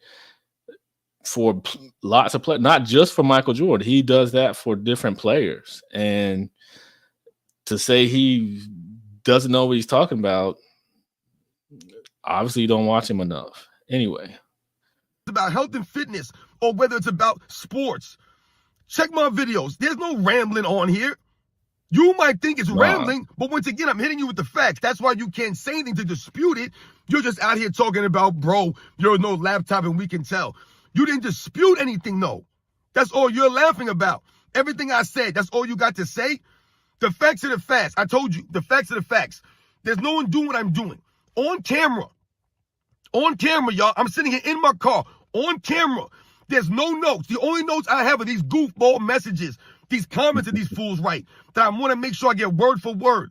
for lots of players, not just for Michael Jordan. He does that for different players. And to say he doesn't know what he's talking about, obviously you don't watch him enough. Anyway. about health and fitness or whether it's about sports, check my videos. There's no rambling on here. You might think it's rambling, but once again, I'm hitting you with the facts. That's why you can't say anything to dispute it. You're just out here talking about, bro, you're no laptop and we can tell. You didn't dispute anything, though. That's all you're laughing about. Everything I said, that's all you got to say. The facts are the facts. I told you, the facts are the facts. There's no one doing what I'm doing. On camera, y'all. I'm sitting here in my car, on camera. There's no notes. The only notes I have are these goofball messages, these comments that these fools write, that I want to make sure I get word for word.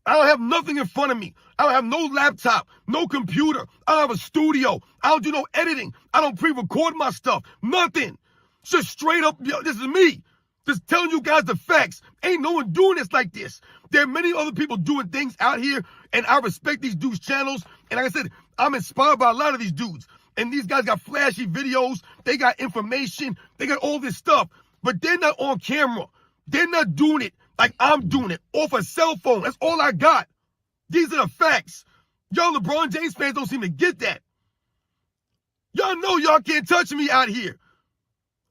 I don't have nothing in front of me. I don't have no laptop, no computer. I don't have a studio. I don't do no editing. I don't pre-record my stuff. Nothing. Just straight up, yo, this is me. Just telling you guys the facts. Ain't no one doing this like this. There are many other people doing things out here, and I respect these dudes' channels. And like I said, I'm inspired by a lot of these dudes. And these guys got flashy videos. They got information. They got all this stuff. But they're not on camera. They're not doing it like I'm doing it off a cell phone. That's all I got. These are the facts. Y'all LeBron James fans don't seem to get that. Y'all know y'all can't touch me out here.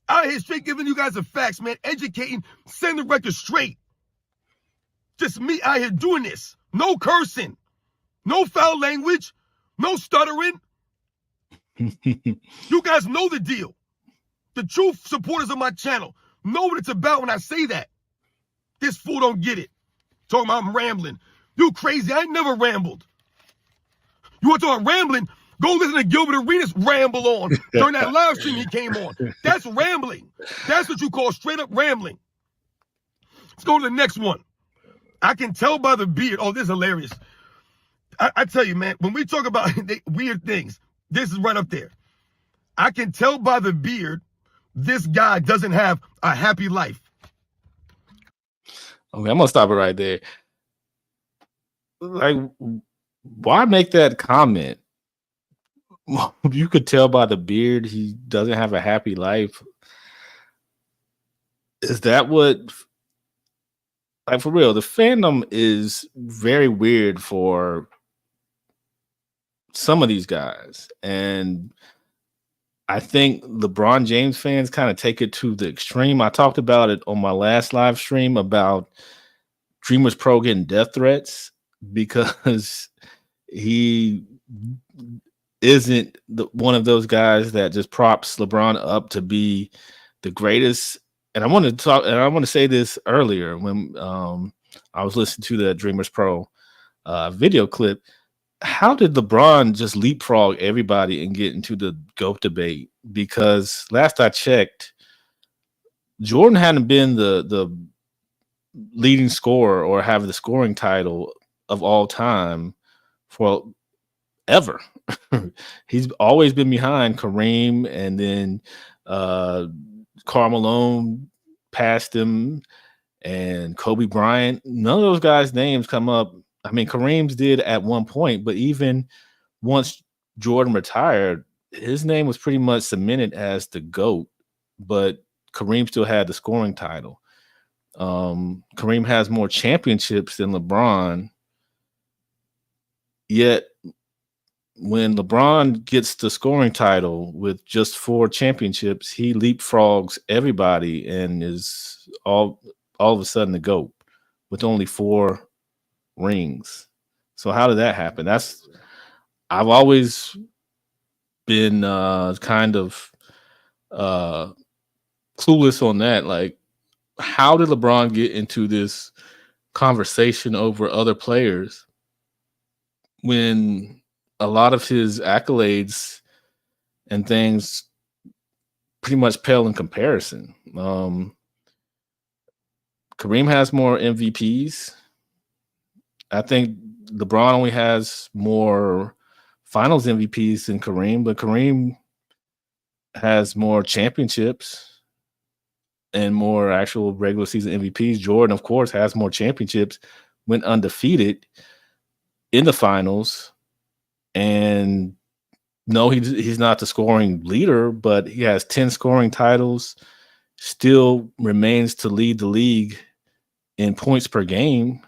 Out here straight giving you guys the facts, man. Educating, setting the record straight. Just me out here doing this. No cursing. No foul language. No stuttering. You guys know the deal. The true supporters of my channel know what it's about when I say that. This fool don't get it. Talking about I'm rambling. You crazy. I ain't never rambled. You want to talk rambling? Go listen to Gilbert Arenas ramble on during that live stream he came on. That's rambling. That's what you call straight up rambling. Let's go to the next one. I can tell by the beard. Oh, this is hilarious. I tell you, man, when we talk about weird things, this is right up there. I can tell by the beard, this guy doesn't have a happy life. Okay, I'm gonna stop it right there. Like, why make that comment? You could tell by the beard he doesn't have a happy life. Is that what, like, for real, the fandom is very weird for some of these guys. And I think LeBron James fans kind of take it to the extreme. I talked about it on my last live stream about DreamersPro getting death threats because he isn't one of those guys that just props LeBron up to be the greatest. And I want to talk, and I want to say this earlier when I was listening to the DreamersPro video clip. How did LeBron just leapfrog everybody and get into the GOAT debate? Because last I checked, Jordan hadn't been the leading scorer or have the scoring title of all time for ever. He's always been behind Kareem, and then Karl Malone passed him, and Kobe Bryant. None of those guys' names come up. I mean, Kareem's did at one point, but even once Jordan retired, his name was pretty much cemented as the GOAT, but Kareem still had the scoring title. Kareem has more championships than LeBron, yet when LeBron gets the scoring title with just 4 championships, he leapfrogs everybody and is all of a sudden the GOAT with only 4 rings. So how did that happen? I've always been kind of clueless on that. Like, how did LeBron get into this conversation over other players when a lot of his accolades and things pretty much pale in comparison? Kareem has more MVPs. I think LeBron only has more finals MVPs than Kareem, but Kareem has more championships and more actual regular season MVPs. Jordan, of course, has more championships, went undefeated in the finals. And no, he's not the scoring leader, but he has 10 scoring titles, still remains to lead the league in points per game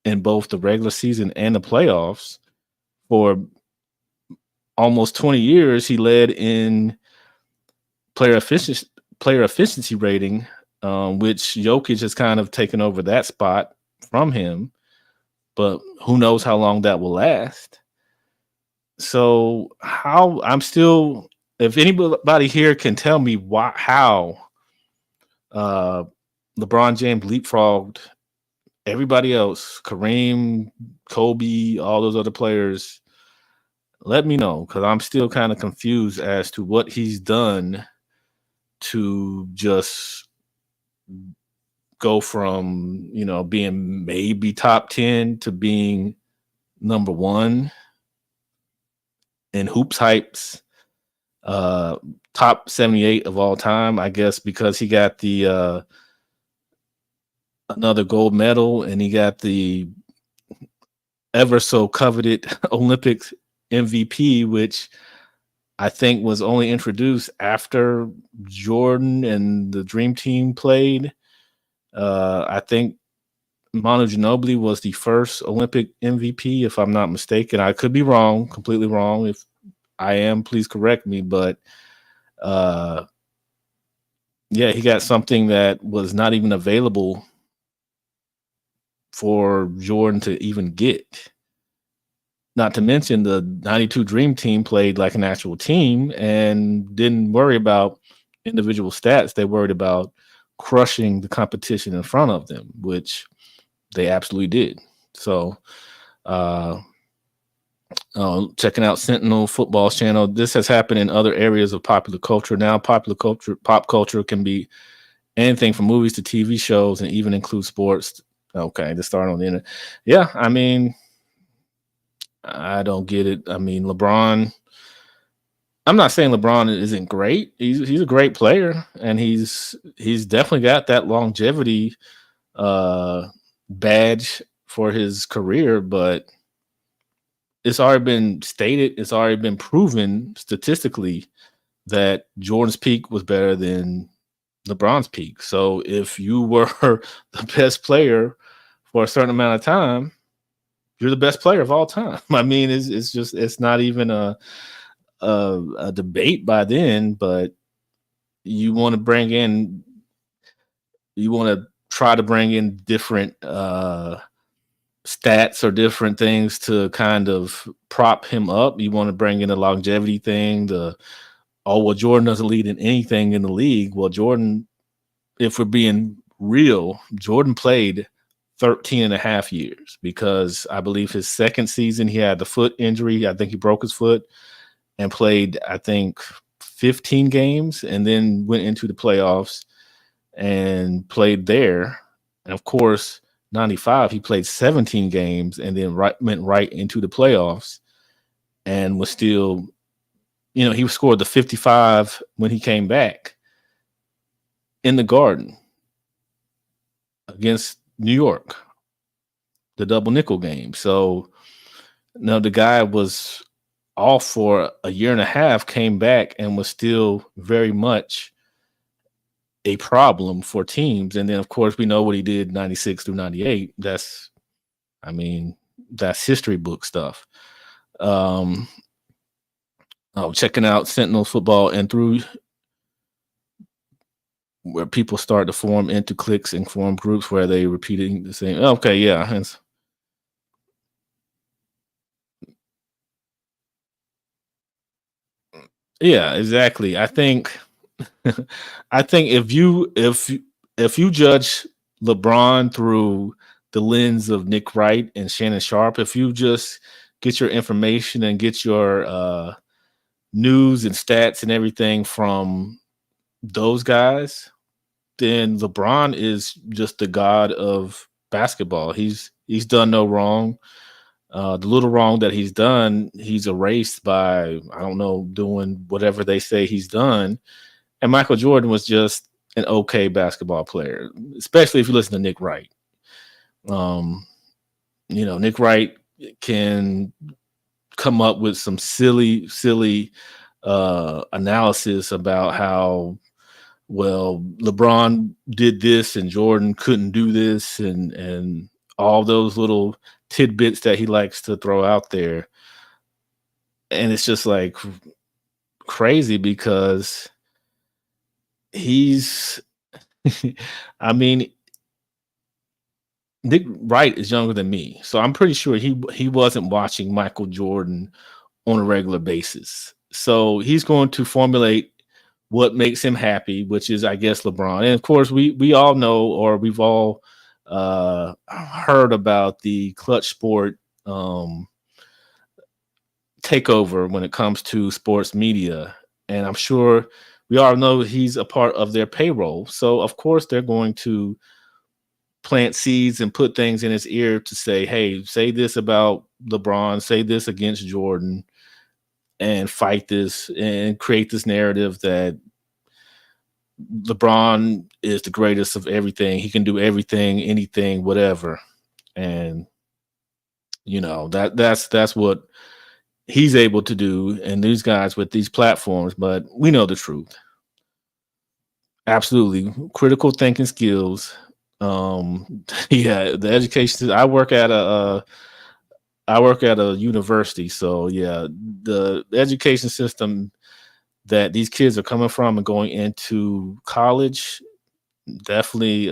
in both the regular season and the playoffs. For almost 20 years, he led in player efficiency rating, which Jokic has kind of taken over that spot from him. But who knows how long that will last. So if anybody here can tell me how LeBron James leapfrogged everybody else, Kareem, Kobe, all those other players, let me know, because I'm still kind of confused as to what he's done to just go from, being maybe top 10 to being number 1 in Hoops Hype's top 78 of all time, I guess, because he got the another gold medal, and he got the ever so coveted Olympic MVP, which I think was only introduced after Jordan and the Dream Team played. I think Manu Ginobili was the first Olympic MVP, if I'm not mistaken. I could be wrong, completely wrong. If I am, please correct me. But he got something that was not even available for Jordan to even get. Not to mention the 92 Dream Team played like an actual team and didn't worry about individual stats. They worried about crushing the competition in front of them, which they absolutely did. So checking out Sentinel Football's channel. This has happened in other areas of popular culture. Now pop culture can be anything from movies to TV shows and even include sports. Okay, to start on the internet. Yeah, I mean, I don't get it. I mean, LeBron, I'm not saying LeBron isn't great. He's a great player, and he's definitely got that longevity badge for his career, but it's already been stated, it's already been proven statistically that Jordan's peak was better than LeBron's peak. So if you were the best player for a certain amount of time, you're the best player of all time. I mean, it's not even a debate by then, but you want to try to bring in different stats or different things to kind of prop him up. You want to bring in the longevity thing, Jordan doesn't lead in anything in the league. Well, Jordan, if we're being real, Jordan played 13 and a half years, because I believe his second season he had the foot injury. I think he broke his foot and played, I think, 15 games and then went into the playoffs and played there. And of course, 95, he played 17 games and then went right into the playoffs and was still, he scored the 55 when he came back in the Garden. against New York, the double nickel game. So now the guy was off for a year and a half, came back and was still very much a problem for teams. And then of course we know what he did 96 through 98. That's history book stuff. Checking out Sentinel football and through where people start to form into cliques and form groups where they repeating the same. Okay, yeah. Yeah, exactly. I think if you judge LeBron through the lens of Nick Wright and Shannon Sharp, if you just get your information and get your news and stats and everything from those guys, then LeBron is just the god of basketball. He's done no wrong. The little wrong that he's done, he's erased by, I don't know, doing whatever they say he's done. And Michael Jordan was just an okay basketball player, especially if you listen to Nick Wright. Nick Wright can come up with some silly analysis about how, well, LeBron did this and Jordan couldn't do this, and all those little tidbits that he likes to throw out there. And it's just like crazy because he's Nick Wright is younger than me, so I'm pretty sure he wasn't watching Michael Jordan on a regular basis. So he's going to formulate what makes him happy, which is, I guess, LeBron. And of course, we all know, or we've all heard about the Clutch Sport takeover when it comes to sports media. And I'm sure we all know he's a part of their payroll. So of course they're going to plant seeds and put things in his ear to say, hey, say this about LeBron, say this against Jordan, and fight this and create this narrative that LeBron is the greatest of everything. He can do everything, anything, whatever. And that's what he's able to do, and these guys with these platforms. But we know the truth. Absolutely, critical thinking skills. The education. I work at a university, so yeah, the education system that these kids are coming from and going into college definitely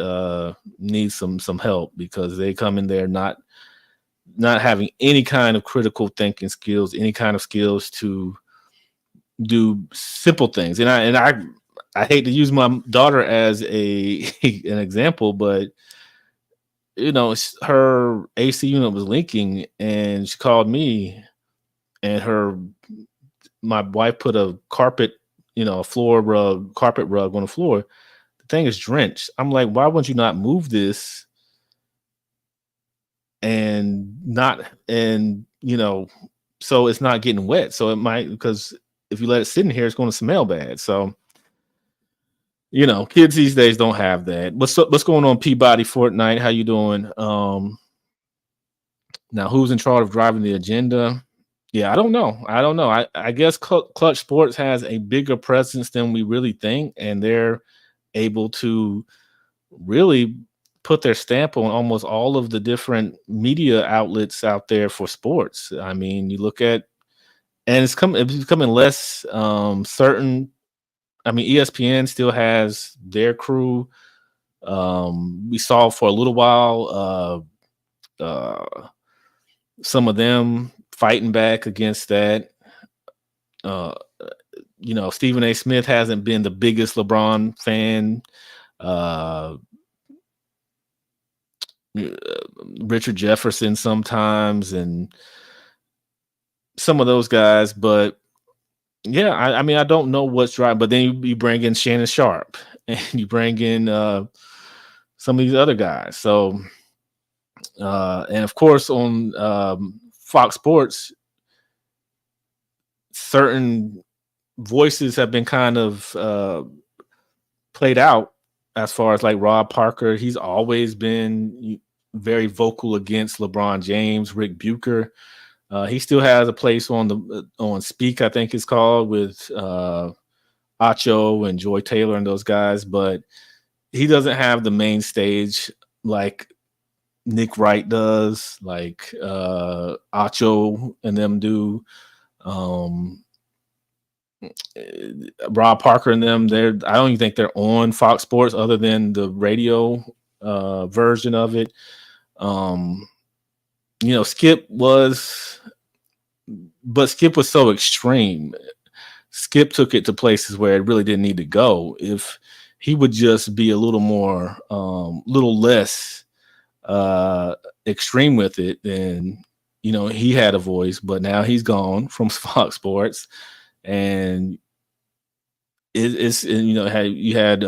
needs some help, because they come in there not having any kind of critical thinking skills, any kind of skills to do simple things. And I hate to use my daughter as an example, but her AC unit was leaking, and she called me, and my wife put a carpet, a carpet rug on the floor. The thing is drenched. I'm like, why would you not move this so it's not getting wet? So it might, because if you let it sit in here, it's going to smell bad. So, kids these days don't have that. What's going on, Peabody Fortnite? How you doing? Now who's in charge of driving the agenda? Yeah, I don't know. I guess Clutch Sports has a bigger presence than we really think, and they're able to really put their stamp on almost all of the different media outlets out there for sports. I mean, you look at, and it's becoming less certain. I mean, ESPN still has their crew. We saw for a little while some of them fighting back against that. Stephen A. Smith hasn't been the biggest LeBron fan. Richard Jefferson sometimes, and some of those guys. But yeah, I mean, I don't know what's right. But then you bring in Shannon Sharp, and you bring in some of these other guys. So, and of course on Fox Sports, certain voices have been kind of played out as far as like Rob Parker, he's always been very vocal against LeBron James. Rick Bucher, he still has a place on the on Speak, I think it's called, with Acho and Joy Taylor and those guys, but he doesn't have the main stage like Nick Wright does, like Acho and them do. Rob Parker and them, I don't even think they're on Fox Sports other than the radio version of it. Skip was so extreme. Skip took it to places where it really didn't need to go. If he would just be a little more, little less extreme with it, then he had a voice. But now he's gone from Fox Sports, and you had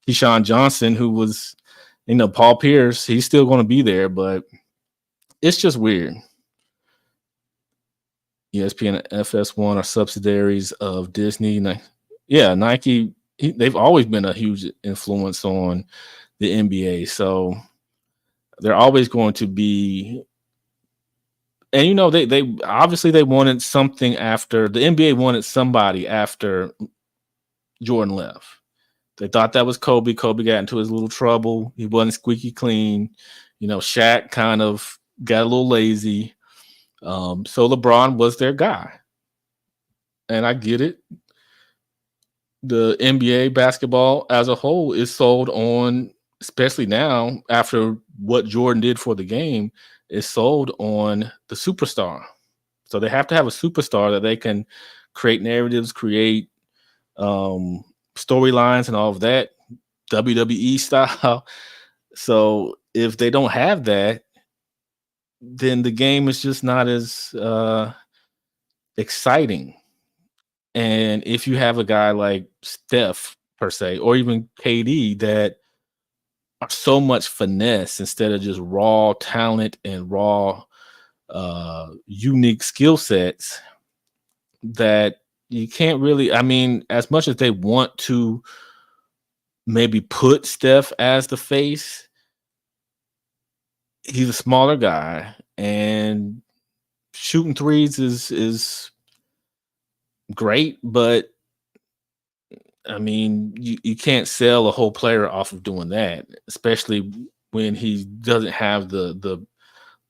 Keyshawn Johnson, who was, Paul Pierce. He's still going to be there, but it's just weird. ESPN and FS1 are subsidiaries of Disney. Nike, they've always been a huge influence on the NBA. So they're always going to be. And, they obviously they wanted something after the NBA wanted somebody after Jordan left. They thought that was Kobe. Kobe got into his little trouble. He wasn't squeaky clean. Shaq kind of got a little lazy. So LeBron was their guy. And I get it. The NBA basketball as a whole is sold on, especially now after what Jordan did for the game, is sold on the superstar. So they have to have a superstar that they can create narratives, create storylines and all of that, WWE style. So if they don't have that, then the game is just not as exciting. And if you have a guy like Steph, per se, or even KD, that are so much finesse instead of just raw talent and raw unique skill sets, that you can't really, as much as they want to maybe put Steph as the face, he's a smaller guy, and shooting threes is great, but you can't sell a whole player off of doing that, especially when he doesn't have the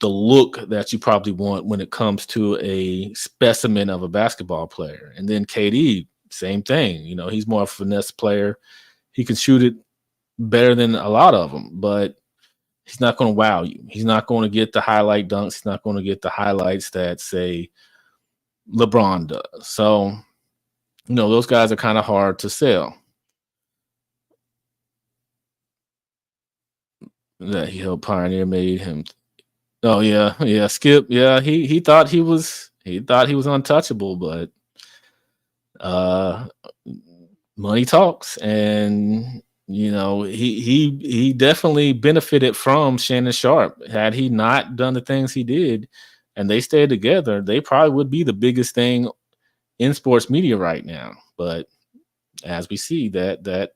look that you probably want when it comes to a specimen of a basketball player. And then KD, same thing. He's more of a finesse player. He can shoot it better than a lot of them, but he's not going to wow you. He's not going to get the highlight dunks. He's not going to get the highlights that, say, LeBron does. So, those guys are kind of hard to sell. That he helped pioneer, made him. Oh yeah, Skip. Yeah, he thought he was untouchable, but money talks, and he definitely benefited from Shannon Sharp. Had he not done the things he did, and they stayed together, they probably would be the biggest thing in sports media right now. But as we see, that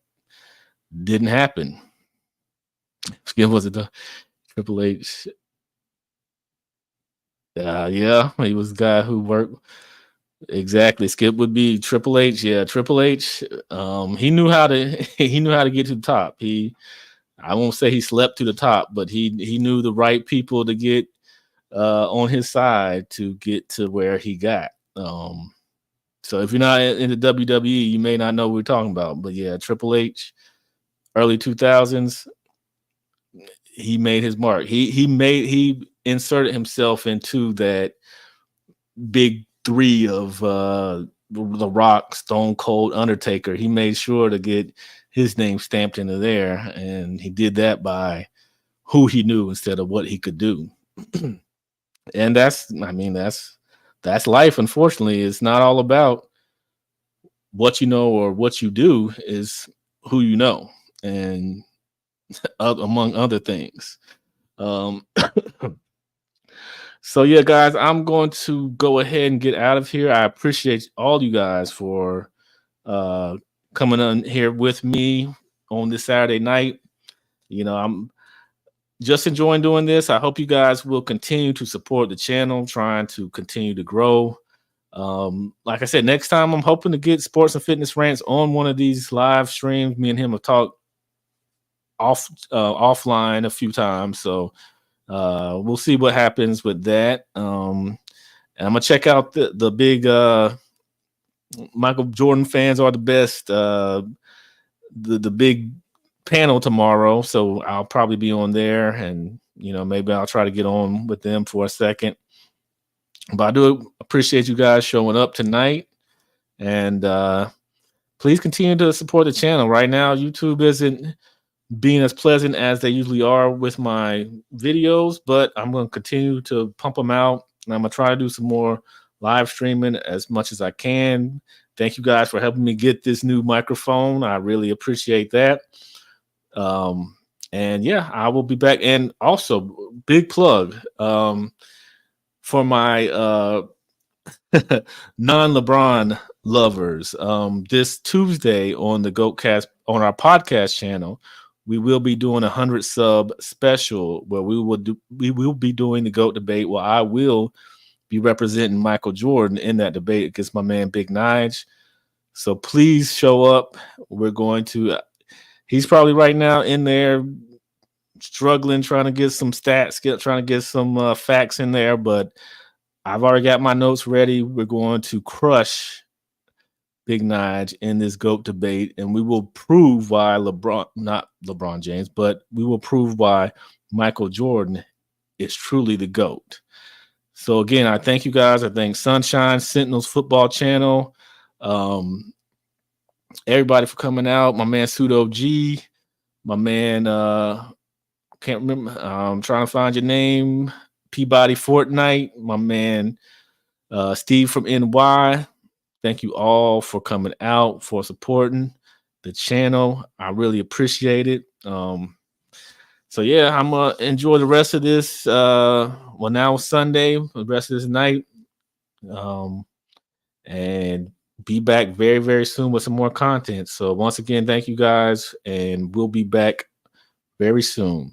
didn't happen. Skip, was it the Triple H? Yeah, he was the guy who worked. Exactly. Skip would be Triple H. Yeah, Triple H. He knew how to get to the top. I won't say he slept to the top, but he knew the right people to get on his side to get to where he got. So if you're not in the WWE, you may not know what we're talking about. But yeah, Triple H, early 2000s, he made his mark. He inserted himself into that big three of The Rock, Stone Cold, Undertaker. He made sure to get his name stamped into there, and he did that by who he knew instead of what he could do. And that's life. Unfortunately, it's not all about what you know or what you do, is who you know, and among other things. So yeah, guys, I'm going to go ahead and get out of here. I appreciate all you guys for coming on here with me on this Saturday night. I'm just enjoying doing this. I hope you guys will continue to support the channel, trying to continue to grow. Like I said, next time I'm hoping to get Sports and Fitness Rants on one of these live streams. Me and him have talked offline a few times, so we'll see what happens with that. And I'm gonna check out the big Michael Jordan fans are the best. The big panel tomorrow, so I'll probably be on there, and maybe I'll try to get on with them for a second. But I do appreciate you guys showing up tonight, and please continue to support the channel. Right now, YouTube isn't being as pleasant as they usually are with my videos, but I'm going to continue to pump them out, and I'm going to try to do some more live streaming as much as I can. Thank you guys for helping me get this new microphone. I really appreciate that. And yeah, I will be back. And also, big plug for my non-LeBron lovers. This Tuesday on the GOATcast, on our podcast channel, we will be doing 100 sub special where we will be doing the GOAT debate, where I will be representing Michael Jordan in that debate against my man Big Nige. So please show up. We're going to. He's probably right now in there struggling, trying to get some stats, trying to get some facts in there. But I've already got my notes ready. We're going to crush Big Nige in this GOAT debate, and we will prove why not LeBron James, but we will prove why Michael Jordan is truly the GOAT. So again, I thank you guys. I thank Sunshine, Sentinels Football Channel, everybody for coming out. My man Pseudo G, my man can't remember. I'm trying to find your name. Peabody Fortnite, my man Steve from NY. Thank you all for coming out, for supporting the channel. I really appreciate it. So yeah, I'm gonna enjoy the rest of this. Now it's Sunday, the rest of this night, and be back very, very soon with some more content. So once again, thank you guys, and we'll be back very soon.